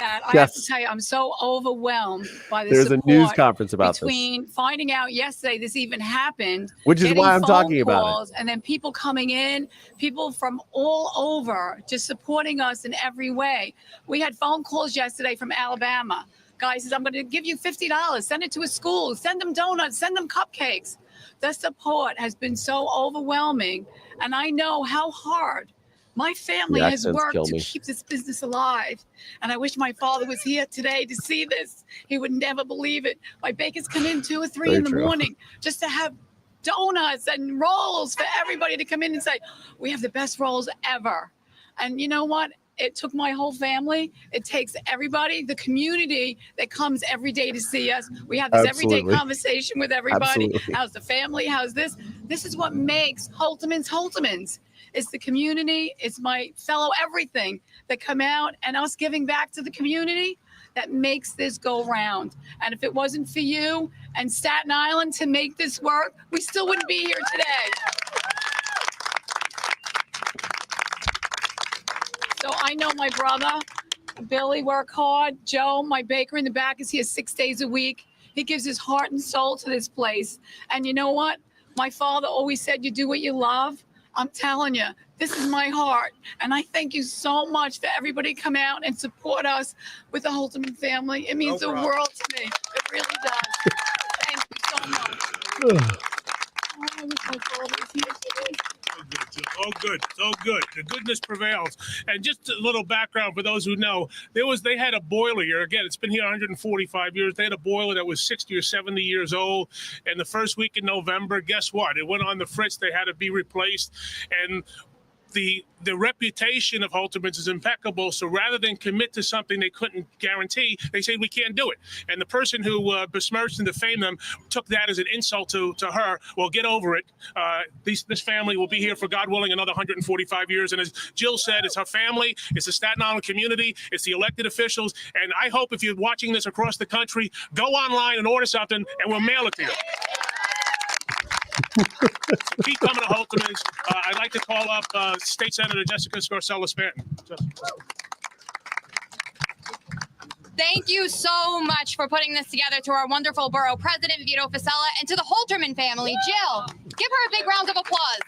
that I have to tell you, I'm so overwhelmed by the There's support a news conference about between finding out yesterday this even happened, which is why I'm talking about calls, and then people coming in, people from all over just supporting us in every way. We had phone calls yesterday from Alabama. Guy says, I'm going to give you $50. Send it to a school. Send them donuts. Send them cupcakes. The support has been so overwhelming, and I know how hard my family has worked to keep this business alive. And I wish my father was here today to see this. He would never believe it. My bakers come in 2 or 3 in the morning just to have donuts and rolls for everybody to come in and say, we have the best rolls ever. And you know what? It took my whole family. It takes everybody, the community that comes every day to see us. We have this everyday conversation with everybody. How's the family? How's this? This is what makes Holtzman's. It's the community. It's my fellow everything that come out and us giving back to the community that makes this go round. And if it wasn't for you and Staten Island to make this work, we still wouldn't be here today. So I know my brother, Billy, work hard. Joe, my baker in the back, is here 6 days a week. He gives his heart and soul to this place. And you know what? My father always said, you do what you love. I'm telling you, this is my heart. And I thank you so much for everybody to come out and support us with the Holtzman family. It means the world to me. It really does. Thank you so much. I wish my father was here today. So good, so good. The goodness prevails. And just a little background for those who know, they had a boiler here. Again, it's been here 145 years. They had a boiler that was 60 or 70 years old. And the first week in November, guess what? It went on the fritz. They had to be replaced. And the reputation of Holterman's is impeccable. So rather than commit to something they couldn't guarantee, they say we can't do it. And the person who besmirched and defamed them took that as an insult to her. Well, get over it. This family will be here for, God willing, another 145 years. And as Jill said, it's her family, it's the Staten Island community, it's the elected officials. And I hope if you're watching this across the country, go online and order something and we'll mail it to you. Keep coming to Holterman's. I'd like to call up State Senator Jessica Scarcella-Spanton. Thank you so much for putting this together, to our wonderful borough president, Vito Fasella, and to the Holterman family. Jill, give her a big round of applause.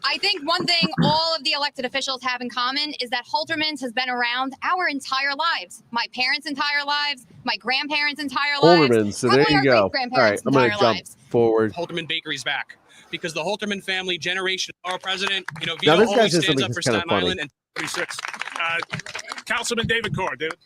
I think one thing all of the elected officials have in common is that Holterman's has been around our entire lives. My parents' entire lives, my grandparents' entire lives. Holterman, so there you go. All right, I'm going to jump forward. Holterman Bakery's back because the Holterman family, generation of our president, Now, Vito this guy always says stands something up for that's kinda Staten funny. Island. And 36. Councilman David Carr, David.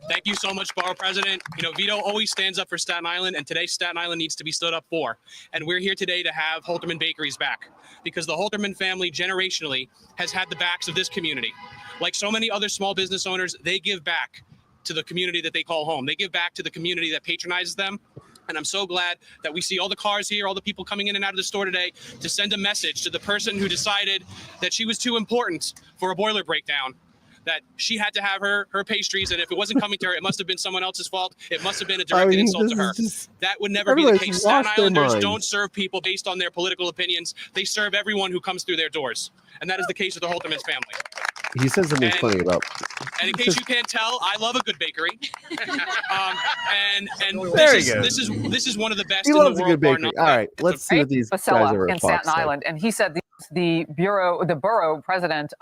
thank you so much, Borough President. Vito always stands up for Staten Island, and today Staten Island needs to be stood up for. And we're here today to have Holterman Bakeries back because the Holterman family generationally has had the backs of this community. Like so many other small business owners, they give back to the community that they call home. They give back to the community that patronizes them. And I'm so glad that we see all the cars here, all the people coming in and out of the store today to send a message to the person who decided that she was too important for a boiler breakdown, that she had to have her pastries, and if it wasn't coming to her, it must have been someone else's fault. It must have been a direct insult to her. That would never be the case. Staten Islanders don't serve people based on their political opinions. They serve everyone who comes through their doors. And that is the case with the Holterman's family. He says something funny about. And in case you can't tell, I love a good bakery. And There this you go. is one of the best He in the loves a world. good bar bakery. none. All right, let's see what these guys Fasella are in at Fox Staten say. Island, and he said the borough president,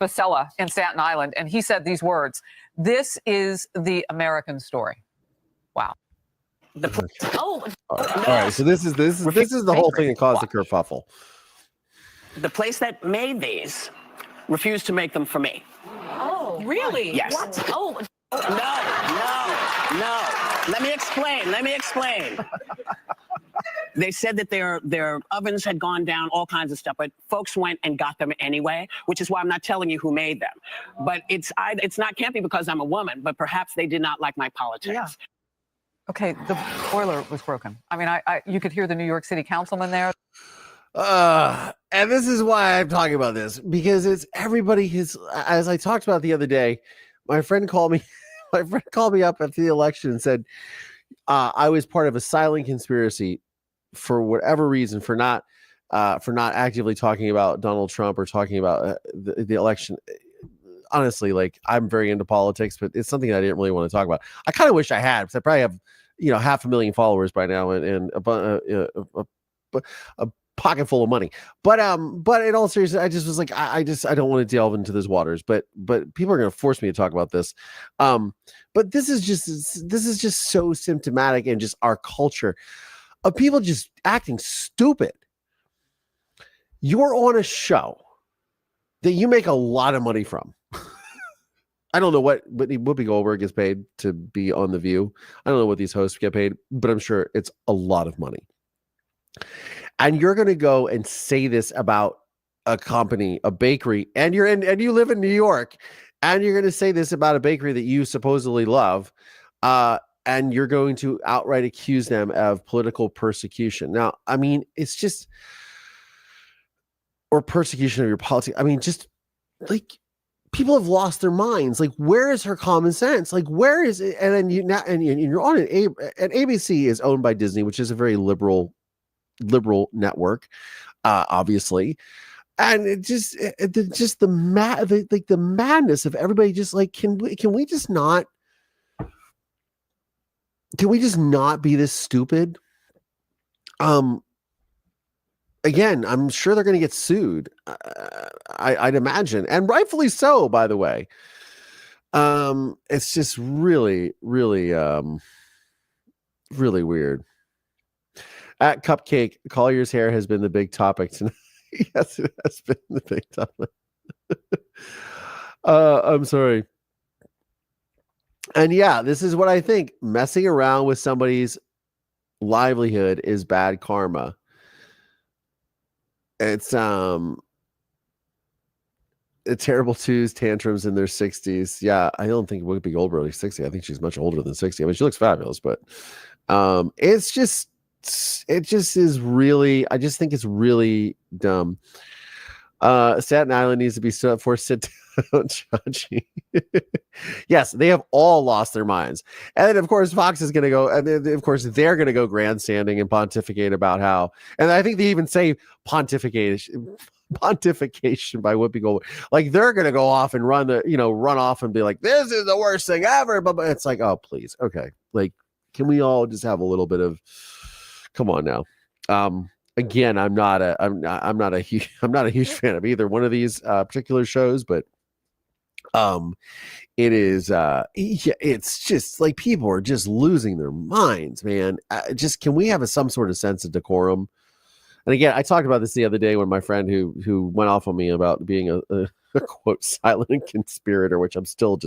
Fasella in Staten Island, and he said these words: "This is the American story." Wow. All right, so this is the whole thing that caused the kerfuffle. The place that made these refused to make them for me. Oh, really? Yes. What? Oh, No. Let me explain. They said that their ovens had gone down, all kinds of stuff, but folks went and got them anyway, which is why I'm not telling you who made them. But can't be because I'm a woman, but perhaps they did not like my politics. Yeah. Okay, the boiler was broken. I mean, you could hear the New York City councilman there. And this is why I'm talking about this, because it's everybody as I talked about the other day, my friend called me up after the election and said I was part of a silent conspiracy for whatever reason for not actively talking about Donald Trump or talking about the election. Honestly, like, I'm very into politics, but it's something I didn't really want to talk about. I kind of wish I had, because I probably have 500,000 followers by now and a pocket full of money. But in all seriousness, I just was like, I don't want to delve into those waters. But people are going to force me to talk about this. But this is just so symptomatic in just our culture of people just acting stupid. You're on a show that you make a lot of money from. I don't know what Whoopi Goldberg gets paid to be on The View. I don't know what these hosts get paid, but I'm sure it's a lot of money. And you're going to go and say this about a company, a bakery, and you live in New York, and you're going to say this about a bakery that you supposedly love, and you're going to outright accuse them of political persecution. Now, I mean, it's just, or persecution of your politics. I mean, just like, people have lost their minds. Like, where is her common sense? Like, where is it? And then you're on and ABC is owned by Disney, which is a very liberal network, obviously. And it just the madness of everybody. Just like, can we just not be this stupid? Again, I'm sure they're going to get sued. I'd imagine, and rightfully so, by the way. It's just really, really, really weird. At Cupcake, Collier's hair has been the big topic tonight. Yes, it has been the big topic. I'm sorry. And yeah, this is what I think. Messing around with somebody's livelihood is bad karma. It's the terrible twos, tantrums in their 60s. Yeah, I don't think Whoopi Goldberg is 60. I think she's much older than 60. I mean, she looks fabulous, but it just is really, I just think it's really dumb. Staten Island needs to be stood up for. Sit down, Chachi. Yes, they have all lost their minds. And then, of course, Fox is going to go, and then, of course, they're going to go grandstanding and pontificate about how, and I think they even say pontification by Whoopi Goldberg. Like, they're going to go off and run off and be like, this is the worst thing ever. But it's like, oh, please. Okay. Like, can we all just have a little bit of, come on now. Again, I'm not a huge fan of either one of these particular shows, but it is it's just like people are just losing their minds, man. Can we have some sort of sense of decorum? And again, I talked about this the other day when my friend who went off on me about being a quote silent conspirator, which I'm still,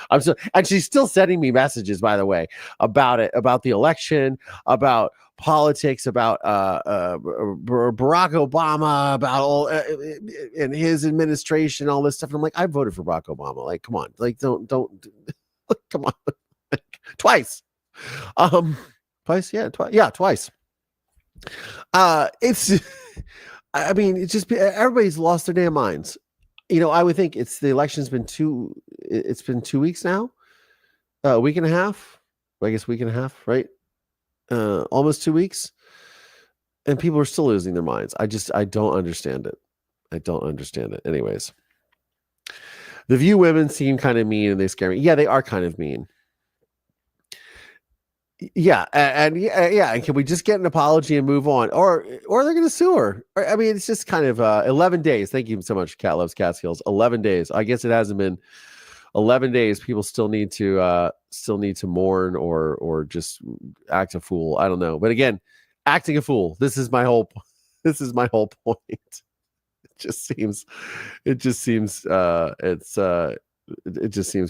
and she's still sending me messages, by the way, about it, about the election, about politics, about Barack Obama, about all and his administration, all this stuff. And I'm like, I voted for Barack Obama. Like, come on, like don't come on, like, twice. Twice. It's, I mean, it's just everybody's lost their damn minds. I would think the election's been 2 weeks now, a week and a half. I guess week and a half, right? Almost 2 weeks, and people are still losing their minds. I don't understand it. I don't understand it. Anyways, the View women seem kind of mean and they scare me. Yeah, they are kind of mean. Yeah, and can we just get an apology and move on, or they're going to sue her? I mean, it's just kind of 11 days. Thank you so much, Cat Loves Catskills. 11 days. I guess it hasn't been 11 days. People still need to mourn or just act a fool. I don't know, but again, acting a fool. This is my whole point. It just seems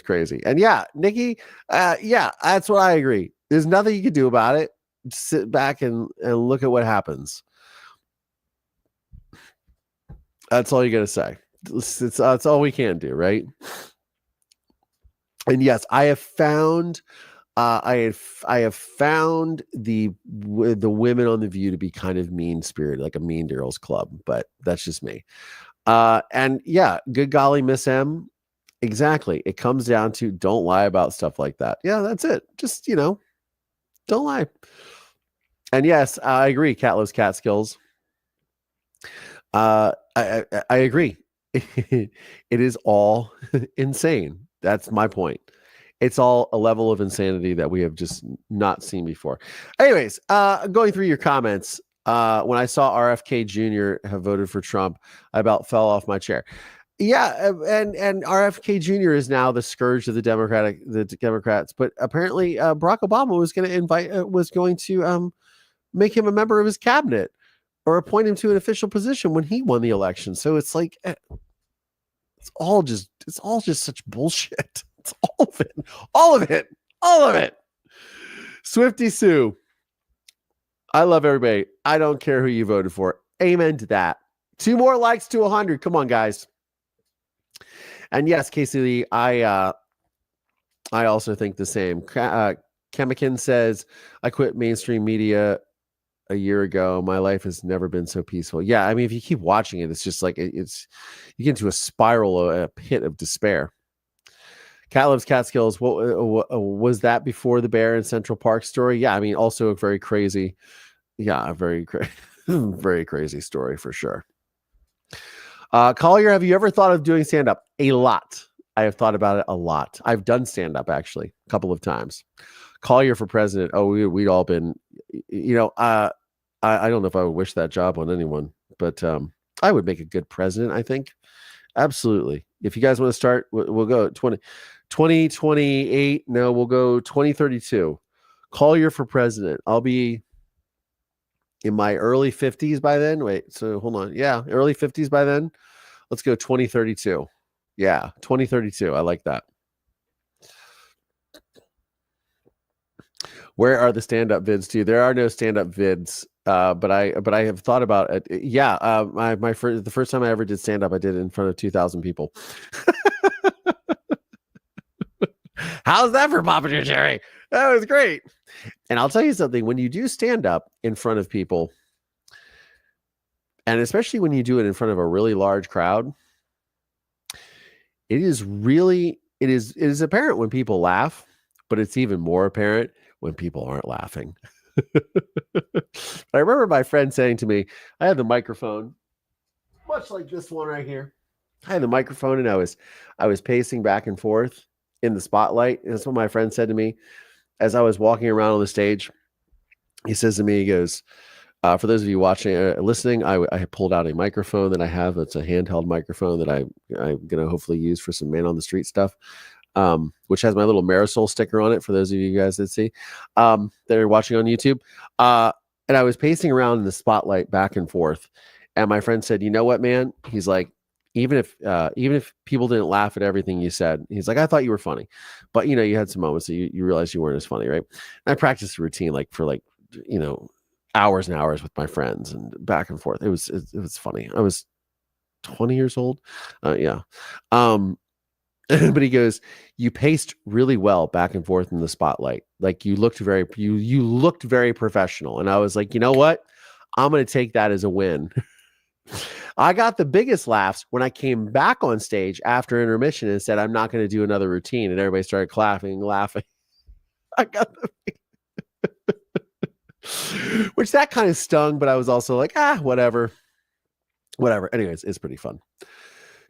crazy. And yeah, Nikki, that's what I agree. There's nothing you can do about it. Just sit back and look at what happens. That's all you got to say. That's all we can do, right? And yes, I have found the women on The View to be kind of mean-spirited, like a Mean Girls Club, but that's just me. And yeah, good golly, Miss M. Exactly. It comes down to don't lie about stuff like that. Yeah, that's it. Just, don't lie. And yes, I agree. Cat Loves Catskills. I agree. It is all insane. That's my point. It's all a level of insanity that we have just not seen before. Anyways, going through your comments, when I saw RFK Jr. have voted for Trump, I about fell off my chair. Yeah, and RFK Jr. is now the scourge of the Democrats. But apparently, Barack Obama was going to make him a member of his cabinet or appoint him to an official position when he won the election. So it's like it's all just such bullshit. It's all of it. Swifty Sue, I love everybody. I don't care who you voted for. Amen to that. 2 more likes to 100. Come on, guys. And yes, Casey Lee, I also think the same. Chemican says, I quit mainstream media a year ago. My life has never been so peaceful. Yeah, I mean, if you keep watching it, it's just like you get into a spiral, a pit of despair. Cat Loves Catskills, what was that before the bear in Central Park story? Yeah, I mean, also a very crazy, very crazy story for sure. Collier, have you ever thought of doing stand-up? A lot. I have thought about it a lot. I've done stand-up actually a couple of times. Collier for president. Oh, we'd all been, I don't know if I would wish that job on anyone, but I would make a good president, I think. Absolutely. If you guys want to start, we'll go 2028. No, we'll go 2032. Collier for president. I'll be in my early 50s by then. Wait, so hold on. Yeah, early 50s by then. Let's go 2032. Yeah, 2032. I like that. Where are the stand-up vids too? There are no stand-up vids, but I have thought about it. Yeah, the first time I ever did stand-up, I did it in front of 2,000 people. How's that for popping your cherry? That was great. And I'll tell you something, when you do stand-up in front of people, and especially when you do it in front of a really large crowd, it is apparent when people laugh, but it's even more apparent when people aren't laughing. I remember my friend saying to me, I had the microphone, much like this one right here. I had the microphone and I was pacing back and forth in the spotlight. And that's what my friend said to me as I was walking around on the stage. He says to me, he goes, for those of you watching, listening, I pulled out a microphone that I have. It's a handheld microphone that I'm going to hopefully use for some man on the street stuff, which has my little Marisol sticker on it for those of you guys that see, that are watching on YouTube. And I was pacing around in the spotlight back and forth. And my friend said, you know what, man? He's like, even if people didn't laugh at everything you said, he's like, I thought you were funny, but you had some moments that you realized you weren't as funny, right? And I practiced a routine for hours and hours with my friends and back and forth. It was funny. I was 20 years old. Yeah. But he goes, you paced really well back and forth in the spotlight. Like you looked very professional. And I was like, you know what? I'm going to take that as a win. I got the biggest laughs when I came back on stage after intermission and said, I'm not going to do another routine. And everybody started clapping, laughing. I got which that kind of stung, but I was also like, whatever. Anyways, it's pretty fun.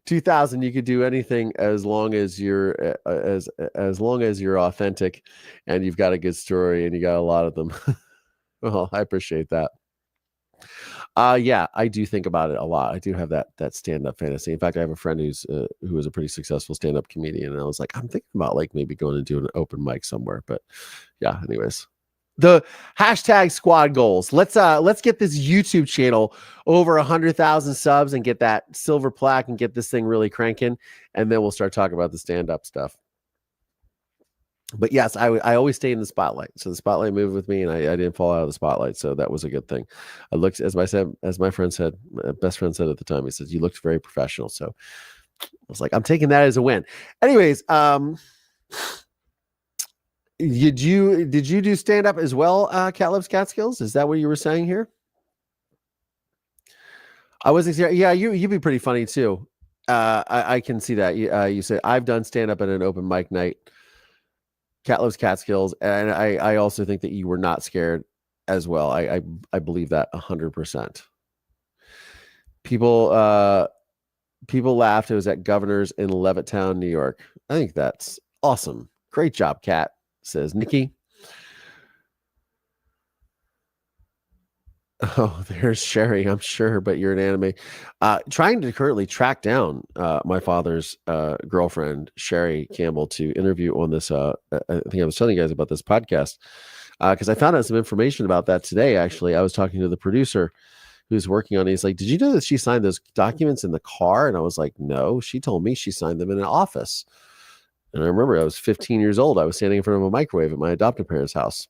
2000, you could do anything as long as you're as long as you're authentic and you've got a good story and you got a lot of them. Well, I appreciate that. Yeah, I do think about it a lot. I do have that stand-up fantasy. In fact, I have a friend who is a pretty successful stand-up comedian, and I was like, I'm thinking about maybe going and doing an open mic somewhere. But yeah, anyways. The hashtag squad goals. Let's get this YouTube channel over 100,000 subs and get that silver plaque and get this thing really cranking, and then we'll start talking about the stand-up stuff. But yes, I always stay in the spotlight. So the spotlight moved with me, and I didn't fall out of the spotlight. So that was a good thing. I looked, as my friend said, my best friend said at the time, he says, you looked very professional. So I was like, I'm taking that as a win. Anyways, did you do stand up as well, Cat Loves Catskills? Is that what you were saying here? I wasn't. Yeah, you'd be pretty funny too. I can see that. You said I've done stand up at an open mic night. Cat Loves Catskills, and I also think that you were not scared as well. I believe that 100%. People laughed. It was at Governor's in Levittown, New York. I think that's awesome. Great job, Cat, says Nikki. Oh, there's Sherry, I'm sure, but you're an anime. Trying to currently track down my father's girlfriend, Sherry Campbell, to interview on this. I think I was telling you guys about this podcast because I found out some information about that today. Actually, I was talking to the producer who's working on it. He's like, did you know that she signed those documents in the car? And I was like, no, she told me she signed them in an office. And I remember I was 15 years old. I was standing in front of a microwave at my adoptive parents' house.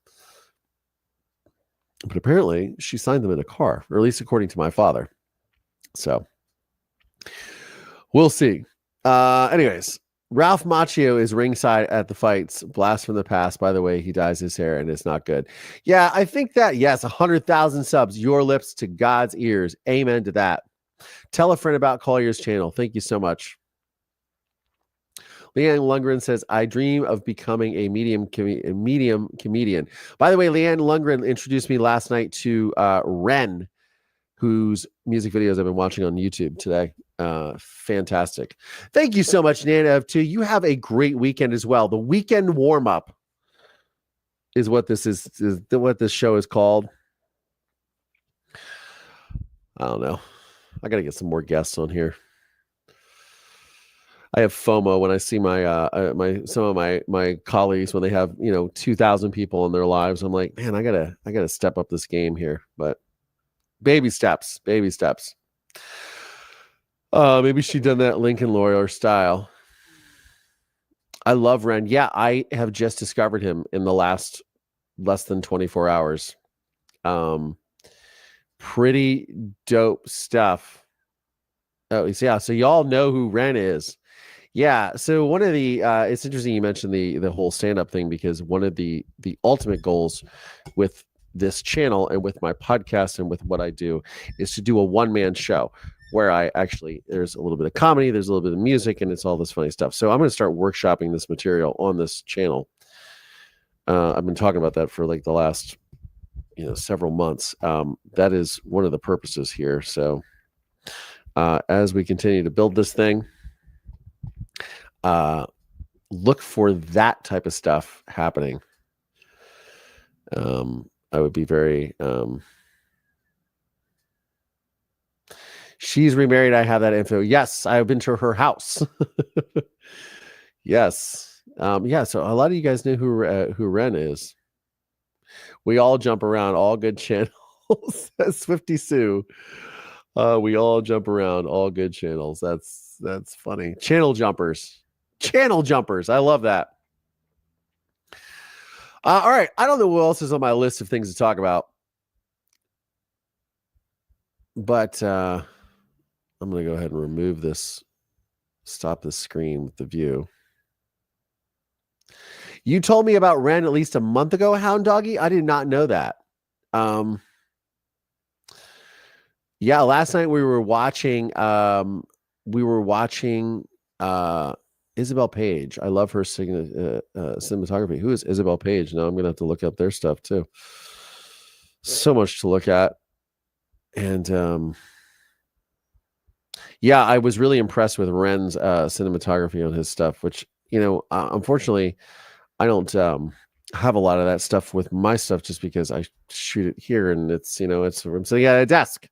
But apparently she signed them in a car, or at least according to my father. So we'll see. Anyways, Ralph Macchio is ringside at the fights. Blast from the past. By the way, he dyes his hair and it's not good. Yeah, I think that, yes, 100,000 subs, your lips to God's ears. Amen to that. Tell a friend about Collier's channel. Thank you so much. Leanne Lundgren says, I dream of becoming a medium comedian. By the way, Leanne Lundgren introduced me last night to Ren, whose music videos I've been watching on YouTube today. Fantastic. Thank you so much, Nana. Too. You have a great weekend as well. The weekend warm-up is what this is what this show is called. I don't know. I got to get some more guests on here. I have FOMO when I see some of my colleagues when they have 2,000 people in their lives. I'm like, man, I gotta step up this game here. But Baby steps. Baby steps. Maybe she done that Lincoln Lawyer style. I love Ren. Yeah, I have just discovered him in the last less than 24 hours. Pretty dope stuff. Oh, yeah. So y'all know who Ren is. Yeah. So one of the it's interesting you mentioned the whole stand-up thing, because one of the ultimate goals with this channel and with my podcast and with what I do is to do a one-man show where I actually, there's a little bit of comedy, there's a little bit of music, and it's all this funny stuff. So I'm going to start workshopping this material on this channel. I've been talking about that for like the last, several months. That is one of the purposes here. So as we continue to build this thing, look for that type of stuff happening. I would be very, she's remarried. I have that info. Yes. I've been to her house. Yes. Yeah. So a lot of you guys know who Ren is. We all jump around, all good channels. Swifty Sue. We all jump around, all good channels. That's funny. Channel jumpers. I love that. All right. I don't know what else is on my list of things to talk about, but I'm going to go ahead and remove this. Stop this screen with the view. You told me about Ren at least a month ago, Hound Doggy. I did not know that. Yeah, last night we were watching Isabel Page. I love her cinematography. Who is Isabel Page? Now I'm going to have to look up their stuff too. So much to look at. And yeah, I was really impressed with Ren's cinematography on his stuff, which, unfortunately, I don't have a lot of that stuff with my stuff just because I shoot it here and it's, I'm sitting at a desk.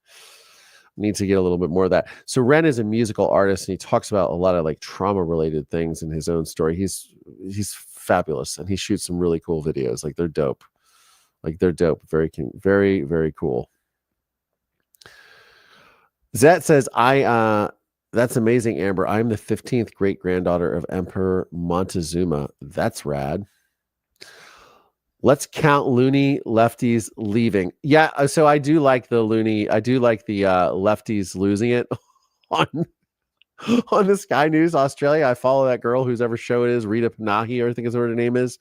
Need to get a little bit more of that. So Ren is a musical artist and he talks about a lot of like trauma related things in his own story. He's fabulous and he shoots some really cool videos. Like they're dope. Very, very, very cool. Zet says, that's amazing, Amber. I'm the 15th great granddaughter of Emperor Montezuma. That's rad. Let's count loony lefties leaving. Yeah, so I do like the lefties losing it on the Sky News Australia. I follow that girl whose ever show it is, Rita Panahi, I think is what her name is.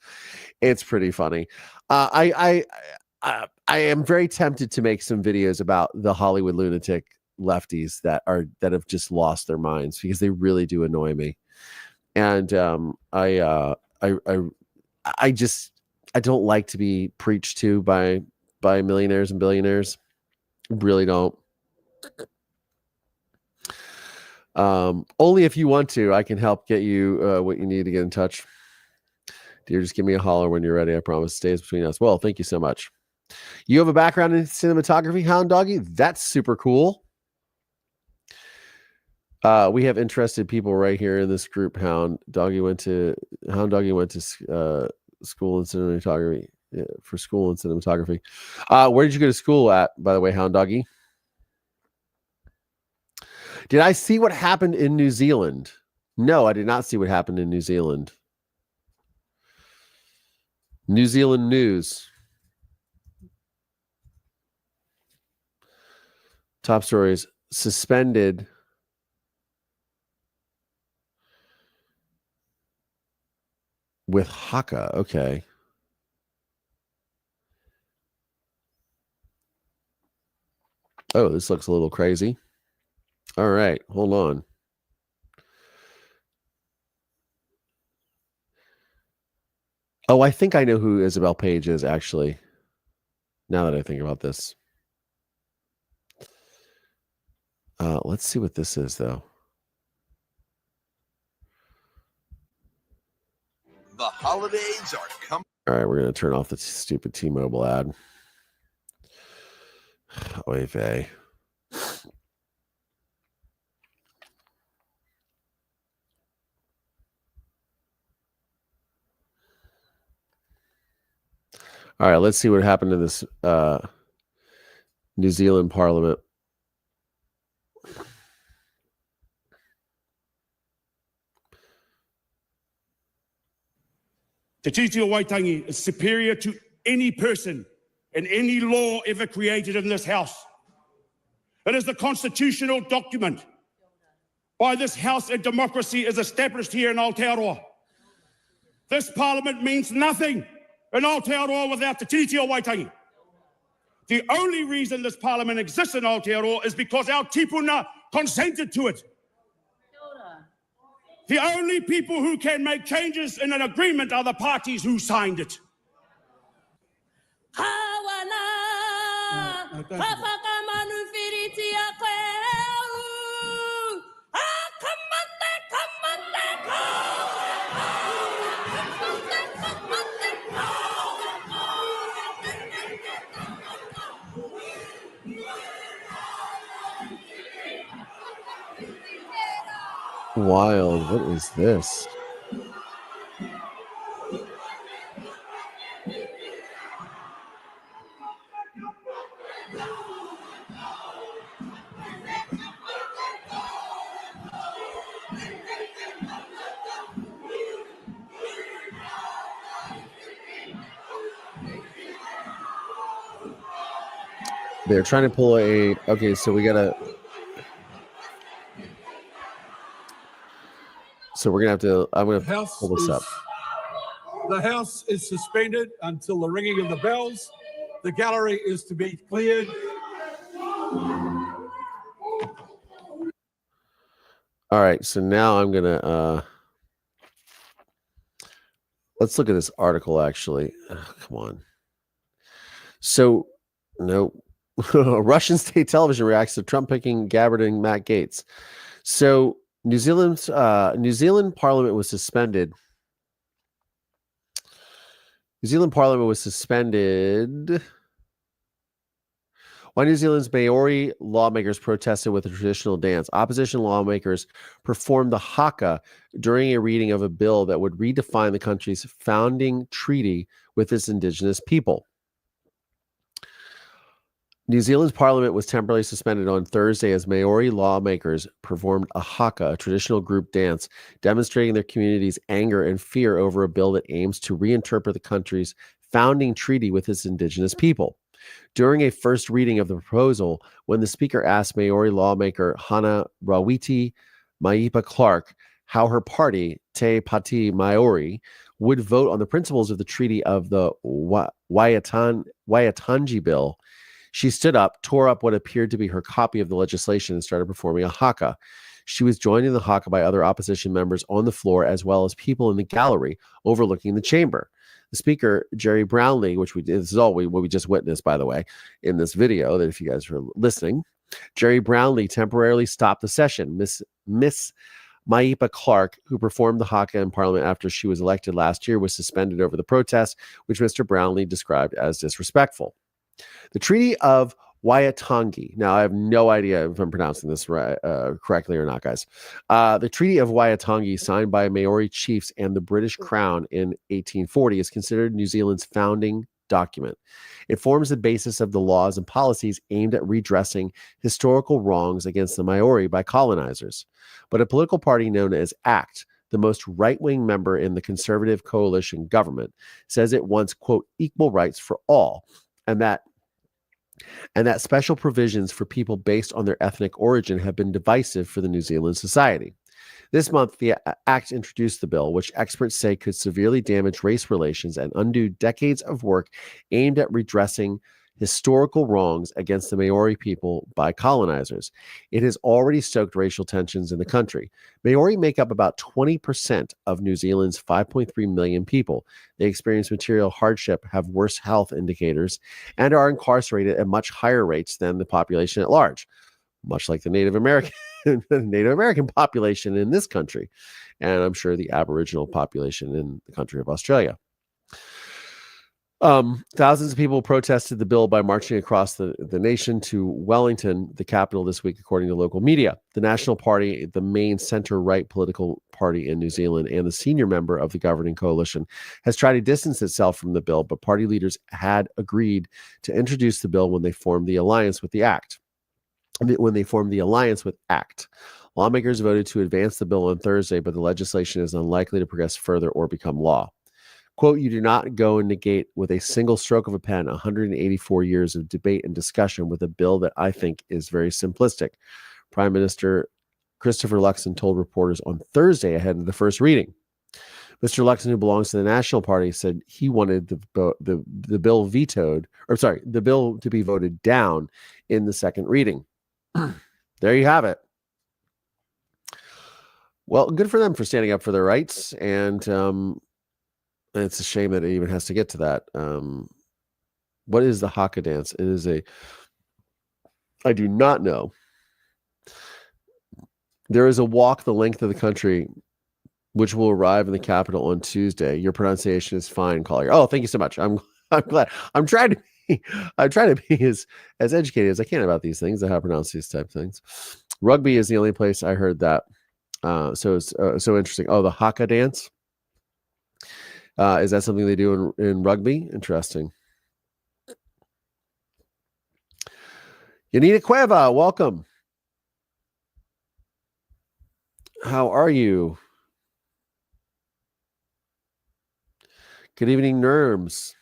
It's pretty funny. I am very tempted to make some videos about the Hollywood lunatic lefties that have just lost their minds because they really do annoy me. And I don't like to be preached to by millionaires and billionaires. Really don't. Only if you want to, I can help get you what you need to get in touch. Dear, just give me a holler when you're ready. I promise. Stays between us. Well, thank you so much. You have a background in cinematography, Hound Doggy? That's super cool. We have interested people right here in this group. Hound Doggy went to school in cinematography. Yeah, for school in cinematography. Where did you go to school at, by the way, Hound Doggy? Did I see what happened in New Zealand? No, I did not see what happened in New Zealand. New Zealand news. Top stories. Suspended with Haka. Okay. Oh, this looks a little crazy. All right, hold on. Oh, I think I know who Isabel Page is, actually. Now that I think about this. Let's see what this is, though. The holidays are coming. All right, we're going to turn off the stupid T-Mobile ad. Oy vey. All right, let's see what happened to this New Zealand Parliament. Te Tiriti o Waitangi is superior to any person and any law ever created in this House. It is the constitutional document. By this House, a democracy is established here in Aotearoa. This Parliament means nothing in Aotearoa without Te Tiriti o Waitangi. The only reason this Parliament exists in Aotearoa is because our tipuna consented to it. The only people who can make changes in an agreement are the parties who signed it. Wild. What is this? They're trying to pull a... Okay, so we gotta... So we're gonna have to... I'm gonna pull this up. The House is suspended until the ringing of the bells. The gallery is to be cleared. All right, so now I'm gonna... let's look at this article, actually. Oh, come on. So, no. Russian state television reacts to Trump picking Gabbard and Matt Gaetz. So New Zealand Parliament was suspended. New Zealand Parliament was suspended. Why New Zealand's Maori lawmakers protested with a traditional dance. Opposition lawmakers performed the haka during a reading of a bill that would redefine the country's founding treaty with its indigenous people. New Zealand's parliament was temporarily suspended on Thursday as Maori lawmakers performed a haka, a traditional group dance, demonstrating their community's anger and fear over a bill that aims to reinterpret the country's founding treaty with its indigenous people. During a first reading of the proposal, when the speaker asked Maori lawmaker Hana Rawiti Maipa Clark how her party, Te Pati Maori, would vote on the principles of the treaty of the Waitangi bill, she stood up, tore up what appeared to be her copy of the legislation, and started performing a haka. She was joined in the haka by other opposition members on the floor, as well as people in the gallery overlooking the chamber. The speaker, Jerry Brownlee, this is all what we just witnessed, by the way, in this video, that if you guys are listening, Jerry Brownlee temporarily stopped the session. Miss Maipa Clark, who performed the haka in Parliament after she was elected last year, was suspended over the protest, which Mr. Brownlee described as disrespectful. The Treaty of Waitangi. Now, I have no idea if I'm pronouncing this right, correctly or not, guys. The Treaty of Waitangi, signed by Maori chiefs and the British Crown in 1840, is considered New Zealand's founding document. It forms the basis of the laws and policies aimed at redressing historical wrongs against the Maori by colonizers. But a political party known as ACT, the most right-wing member in the Conservative coalition government, says it wants, quote, equal rights for all, and that special provisions for people based on their ethnic origin have been divisive for the New Zealand society. This month, the Act introduced the bill, which experts say could severely damage race relations and undo decades of work aimed at redressing historical wrongs against the Maori people by colonizers. It has already stoked racial tensions in the country. Maori make up about 20% of New Zealand's 5.3 million people. They experience material hardship, have worse health indicators, and are incarcerated at much higher rates than the population at large, much like the Native American population in this country, and I'm sure the Aboriginal population in the country of Australia. Thousands of people protested the bill by marching across the nation to Wellington, the capital, this week, according to local media. The National Party, the main center-right political party in New Zealand and the senior member of the governing coalition, has tried to distance itself from the bill, but party leaders had agreed to introduce the bill when they formed the alliance with ACT. Lawmakers voted to advance the bill on Thursday, but the legislation is unlikely to progress further or become law. Quote, you do not go and negate with a single stroke of a pen 184 years of debate and discussion with a bill that I think is very simplistic, Prime Minister Christopher Luxon told reporters on Thursday ahead of the first reading. Mr. Luxon, who belongs to the National Party, said he wanted the bill the bill to be voted down in the second reading. There you have it. Well, good for them for standing up for their rights, and it's a shame that it even has to get to that. What is the Haka dance? It is I do not know. There is a walk the length of the country, which will arrive in the capital on Tuesday. Your pronunciation is fine, Collier. Oh, thank you so much. I'm glad. I'm trying to be as educated as I can about these things, how to pronounce these type of things. Rugby is the only place I heard that. So it's so interesting. Oh, the Haka dance. Is that something they do in rugby? Interesting. Yanina Cueva, welcome. How are you? Good evening, Nerms.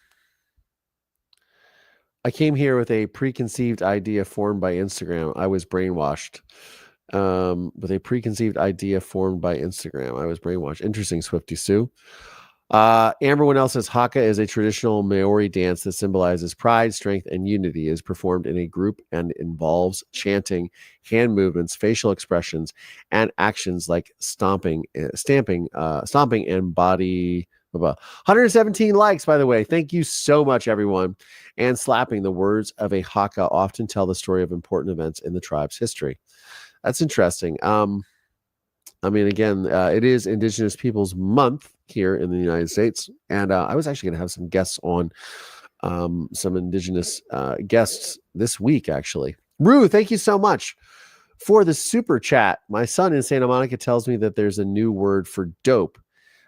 I came here with a preconceived idea formed by Instagram. I was brainwashed. With a preconceived idea formed by Instagram. I was brainwashed. Interesting, Swifty Sue. Amber Winnell says Haka is a traditional Maori dance that symbolizes pride, strength, and unity. It is performed in a group and involves chanting, hand movements, facial expressions, and actions like stamping, and body. 117 likes, by the way. Thank you so much, everyone. And slapping. The words of a Haka often tell the story of important events in the tribe's history. That's interesting. I mean, again, it is Indigenous Peoples Month here in the United States, and I was actually going to have some guests on, some Indigenous guests this week, actually. Rue, thank you so much for the super chat. My son in Santa Monica tells me that there's a new word for dope,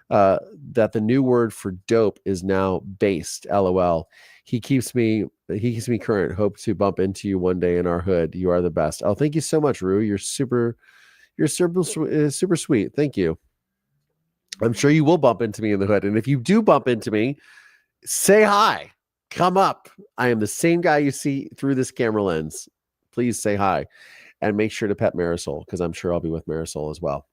that the new word for dope is now based. LOL. He keeps me current. Hope to bump into you one day in our hood. You are the best. Oh, thank you so much, Rue. You're super sweet. Thank you. I'm sure you will bump into me in the hood. And if you do bump into me, say hi. Come up. I am the same guy you see through this camera lens. Please say hi. And make sure to pet Marisol, because I'm sure I'll be with Marisol as well.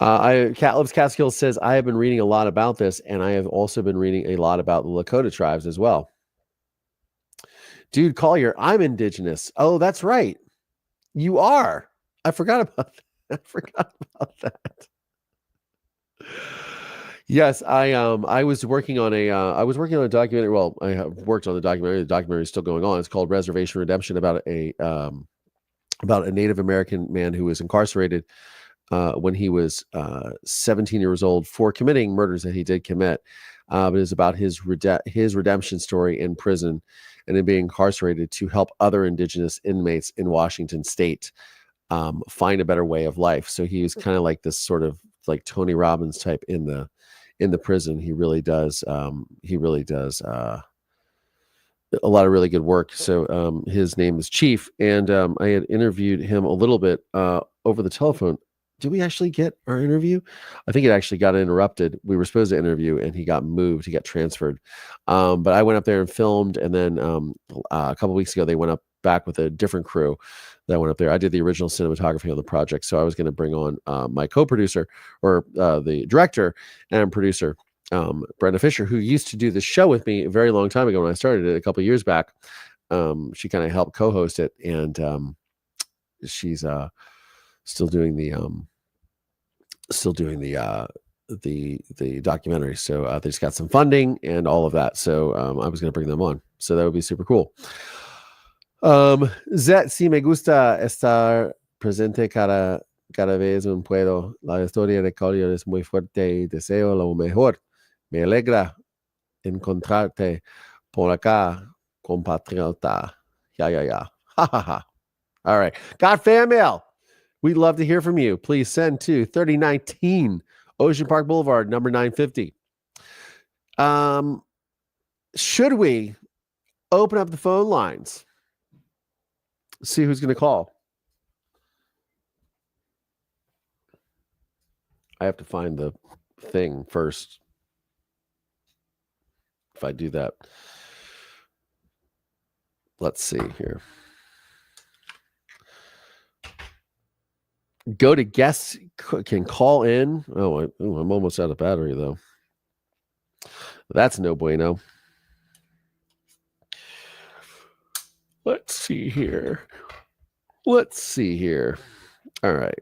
Cat Loves Catskill says, I have been reading a lot about this, and I have also been reading a lot about the Lakota tribes as well. Dude, Collier, I'm Indigenous. Oh, that's right. You are. I forgot about that. Yes, I was working on a documentary. Well, I have worked on the documentary. The documentary is still going on. It's called Reservation Redemption, about a Native American man who was incarcerated when he was 17 years old for committing murders that he did commit. But it's about his redemption story in prison and in being incarcerated to help other Indigenous inmates in Washington State find a better way of life. So he was kind of like this sort of like Tony Robbins type in the prison. He really does a lot of really good work. So his name is Chief, and I had interviewed him a little bit over the telephone. Did we actually get our interview? I think it actually got interrupted. We were supposed to interview, and he got moved. He got transferred. But I went up there and filmed, and then a couple of weeks ago, they went up back with a different crew that went up there. I did the original cinematography on the project, so I was going to bring on my co-producer, or the director and producer, Brenda Fisher, who used to do the show with me a very long time ago when I started it a couple of years back. She kind of helped co-host it, and she's still doing the documentary. So they just got some funding and all of that. So I was going to bring them on. So that would be super cool. Zet, si me gusta estar presente cada vez un puedo. La historia de Collier es muy fuerte y deseo lo mejor. Me alegra encontrarte por acá, compatriota. Yeah. Ha ha ha. All right. Got fan mail. We'd love to hear from you. Please send to 3019 Ocean Park Boulevard, number 950. Should we open up the phone lines? See who's going to call. I have to find the thing first. If I do that, let's see here. Go to guests can call in. Oh, I'm almost out of battery though. That's no bueno. Let's see here. All right.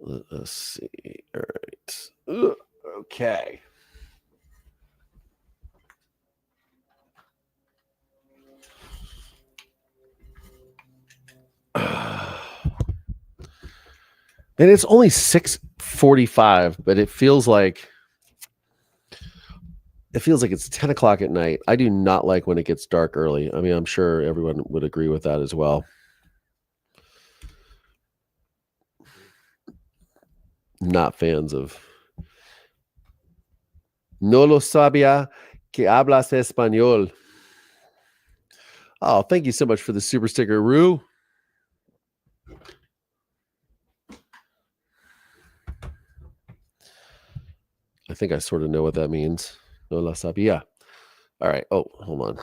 Let's see. All right. Okay. And it's only 6:45, but it feels like it's 10 o'clock at night. I do not like when it gets dark early. I mean, I'm sure everyone would agree with that as well. Not fans of No lo sabía que hablas español. Oh, thank you so much for the super sticker, Rue. I think I sort of know what that means. No la sabía. All right. Oh, hold on.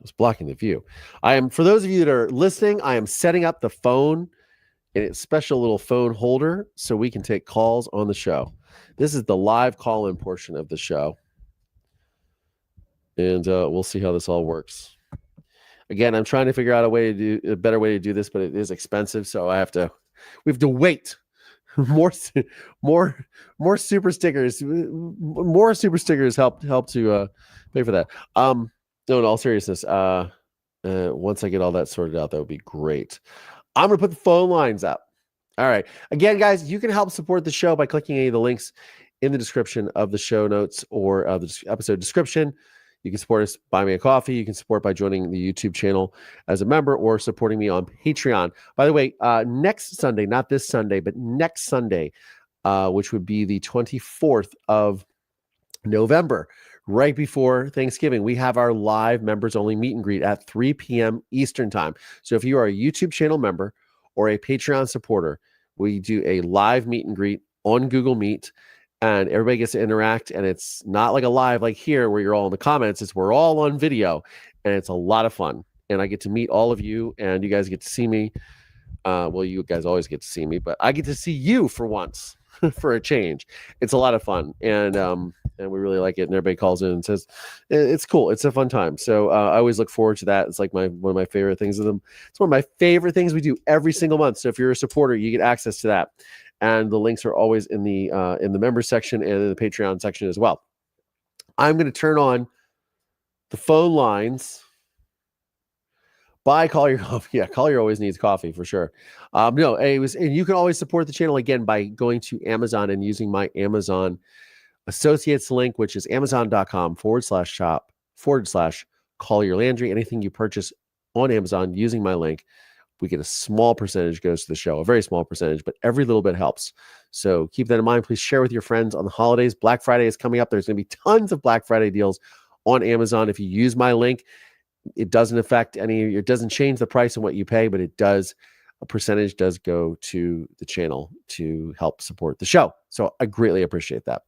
It's blocking the view. For those of you that are listening, I am setting up the phone in its special little phone holder so we can take calls on the show. This is the live call-in portion of the show. And we'll see how this all works. Again, I'm trying to figure out a better way to do this, but it is expensive, so we have to wait. More super stickers. More super stickers help to pay for that. No, in all seriousness, once I get all that sorted out, that would be great. I'm going to put the phone lines up. All right. Again, guys, you can help support the show by clicking any of the links in the description of the show notes or the episode description. You can support us, buy me a coffee. You can support by joining the YouTube channel as a member or supporting me on Patreon. By the way, next Sunday, not this Sunday, but next Sunday, which would be the 24th of November, right before Thanksgiving, we have our live members-only meet and greet at 3 p.m. Eastern time. So if you are a YouTube channel member or a Patreon supporter, we do a live meet and greet on Google Meet. And everybody gets to interact, and it's not like a live like here where you're all in the comments. We're all on video, and it's a lot of fun. And I get to meet all of you, and you guys get to see me. Well, you guys always get to see me, but I get to see you for once, for a change. It's a lot of fun, and we really like it. And everybody calls in and says it's cool. It's a fun time. So I always look forward to that. It's like one of my favorite things of them. It's one of my favorite things we do every single month. So if you're a supporter, you get access to that. And the links are always in the members section and in the Patreon section as well. I'm going to turn on the phone lines. Buy Collier coffee. Yeah, Collier always needs coffee for sure. And you can always support the channel again by going to Amazon and using my Amazon Associates link, which is amazon.com/shop/Collier Landry. Anything you purchase on Amazon using my link, we get a small percentage goes to the show, a very small percentage, but every little bit helps. So keep that in mind. Please share with your friends on the holidays. Black Friday is coming up. There's going to be tons of Black Friday deals on Amazon. If you use my link, it doesn't affect it doesn't change the price of what you pay, but a percentage does go to the channel to help support the show. So I greatly appreciate that.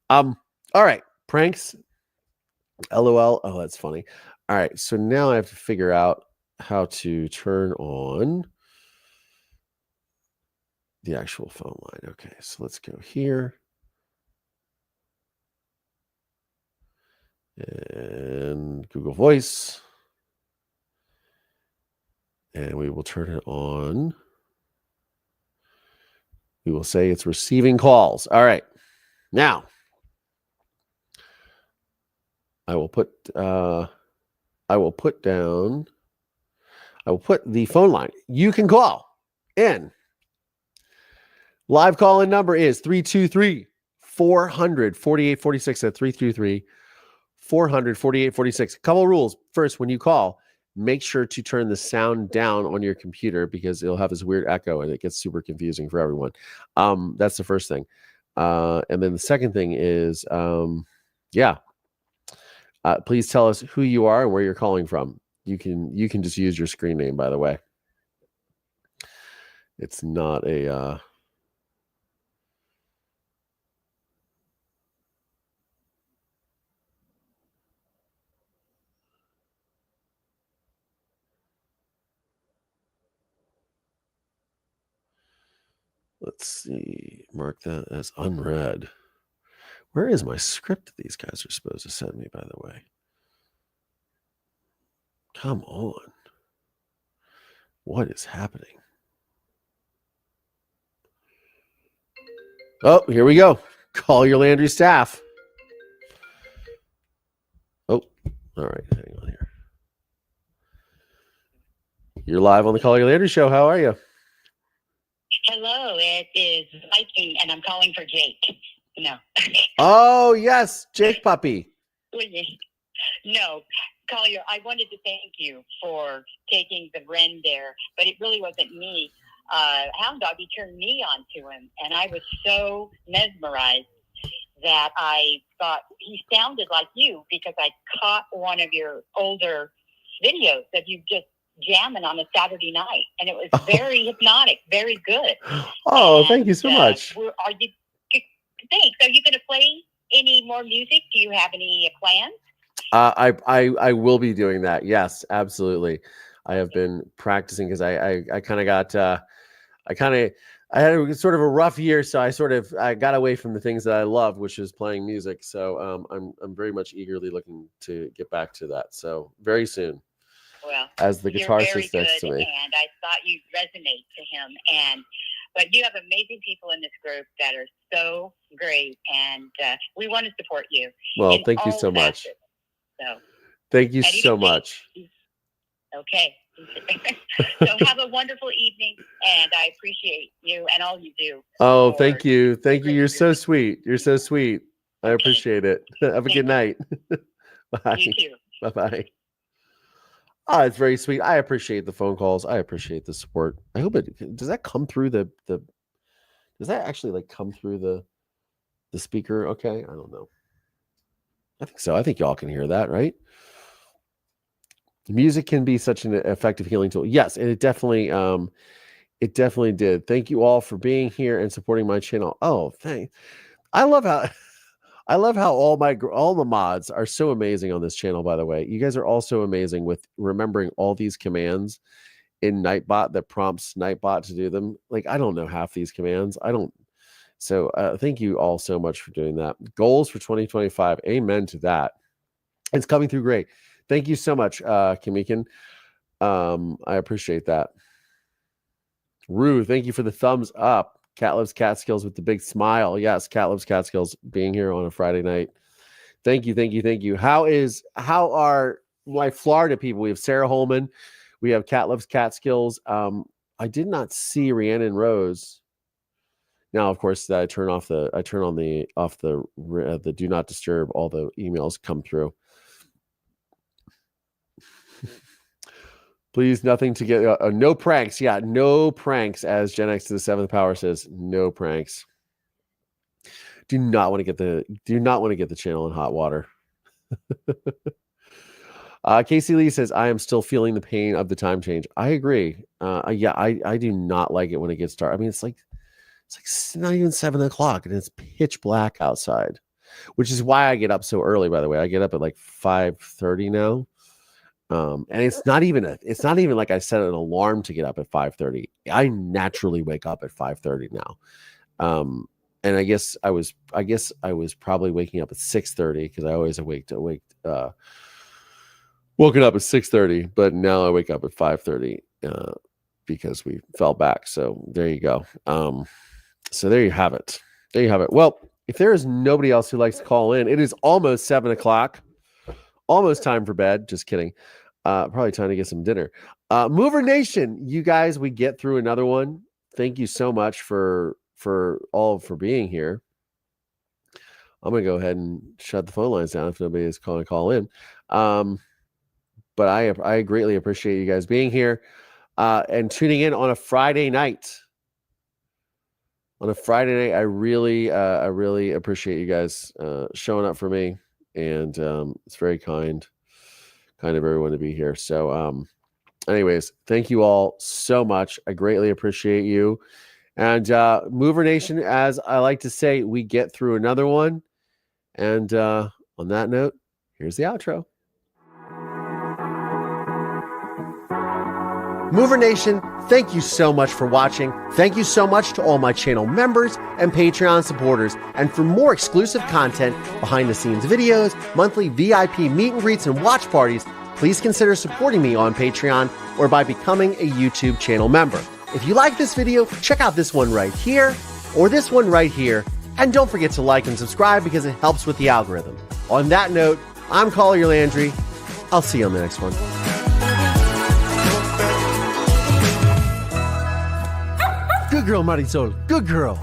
All right. Pranks. LOL. Oh, that's funny. All right. So now I have to figure out how to turn on the actual phone line. Okay, so let's go here. And Google Voice. And we will turn it on. We will say it's receiving calls. All right. Now, I will put the phone line. You can call in. Live call-in number is 323-400-4846 at 323-400-4846. A couple of rules. First, when you call, make sure to turn the sound down on your computer because it'll have this weird echo and it gets super confusing for everyone. That's the first thing. And then the second thing is, please tell us who you are and where you're calling from. You can just use your screen name, by the way. It's not a let's see, mark that as unread. Where is my script these guys are supposed to send me, by the way? Come on. What is happening? Oh, here we go. Collier Landry staff. Oh, all right. Hang on here. You're live on the Collier Landry show. How are you? Hello, it is Viking, and I'm calling for Jake. No. Oh, yes, Jake Puppy. No, Collier, I wanted to thank you for taking the Ren there, but it really wasn't me. Hound Dog, he turned me on to him, and I was so mesmerized that I thought he sounded like you because I caught one of your older videos of you just jamming on a Saturday night, and it was very hypnotic, very good. Oh, thank you so much. Thanks. Are you going to play any more music? Do you have any plans? I will be doing that. Yes, absolutely. I have been practicing because I kind of got I had sort of a rough year, so I got away from the things that I love, which is playing music. So I'm very much eagerly looking to get back to that. So very soon. Well, as the guitarist very sits next to me. And I thought you'd resonate to him. But you have amazing people in this group that are so great, and we want to support you. Well, thank you so much. So, thank you so much. Okay. So have a wonderful evening, and I appreciate you and all you do. Oh, thank you. Thank you. You're so sweet. You're so sweet. I appreciate it. Have a good night. Bye. You too. Bye-bye. Oh, it's very sweet. I appreciate the phone calls. I appreciate the support. I hope it does that come through does that actually like come through the speaker? Okay. I don't know. I think so. I think y'all can hear that, right? Music can be such an effective healing tool. Yes, and it definitely did. Thank you all for being here and supporting my channel. Oh, thanks. I love how all the mods are so amazing on this channel, by the way. You guys are also amazing with remembering all these commands in Nightbot that prompts Nightbot to do them. Like, I don't know half these commands. So thank you all so much for doing that. Goals for 2025. Amen to that. It's coming through great. Thank you so much, Kamikin. I appreciate that. Rue, thank you for the thumbs up. Cat loves Catskills with the big smile. Yes, Cat loves Catskills being here on a Friday night. Thank you, thank you, thank you. How are my Florida people? We have Sarah Holman. We have Cat loves Catskills. I did not see Rhiannon Rose. Now, of course, I turn on the do not disturb. All the emails come through. Please, nothing to get no pranks. Yeah, no pranks, as Gen X to the seventh power says. No pranks. Do not want to get the channel in hot water. Casey Lee says, I am still feeling the pain of the time change. I agree. Yeah, I do not like it when it gets dark. I mean, it's like not even 7 o'clock and it's pitch black outside, which is why I get up so early, by the way. I get up at like 5:30 now. And it's not even like I set an alarm to get up at 5:30. I naturally wake up at 5:30 now. And I guess I was probably waking up at 6:30 because I always woken up at 6:30, but now I wake up at 5:30 because we fell back. So there you go. So there you have it. There you have it. Well, if there is nobody else who likes to call in, it is almost 7 o'clock. Almost time for bed. Just kidding. Probably time to get some dinner. Mover Nation, you guys, we get through another one. Thank you so much for being here. I'm gonna go ahead and shut the phone lines down if nobody is calling call in. But I greatly appreciate you guys being here and tuning in on a Friday night. On a Friday night, I really appreciate you guys showing up for me, and it's very kind of everyone to be here. So, anyways, thank you all so much. I greatly appreciate you. And Mover Nation, as I like to say, we get through another one. And on that note, here's the outro. Mover Nation, thank you so much for watching. Thank you so much to all my channel members and Patreon supporters. And for more exclusive content, behind the scenes videos, monthly VIP meet and greets, and watch parties, please consider supporting me on Patreon or by becoming a YouTube channel member. If you like this video, check out this one right here or this one right here. And don't forget to like and subscribe because it helps with the algorithm. On that note, I'm Collier Landry. I'll see you on the next one. Good girl, Marisol. Good girl.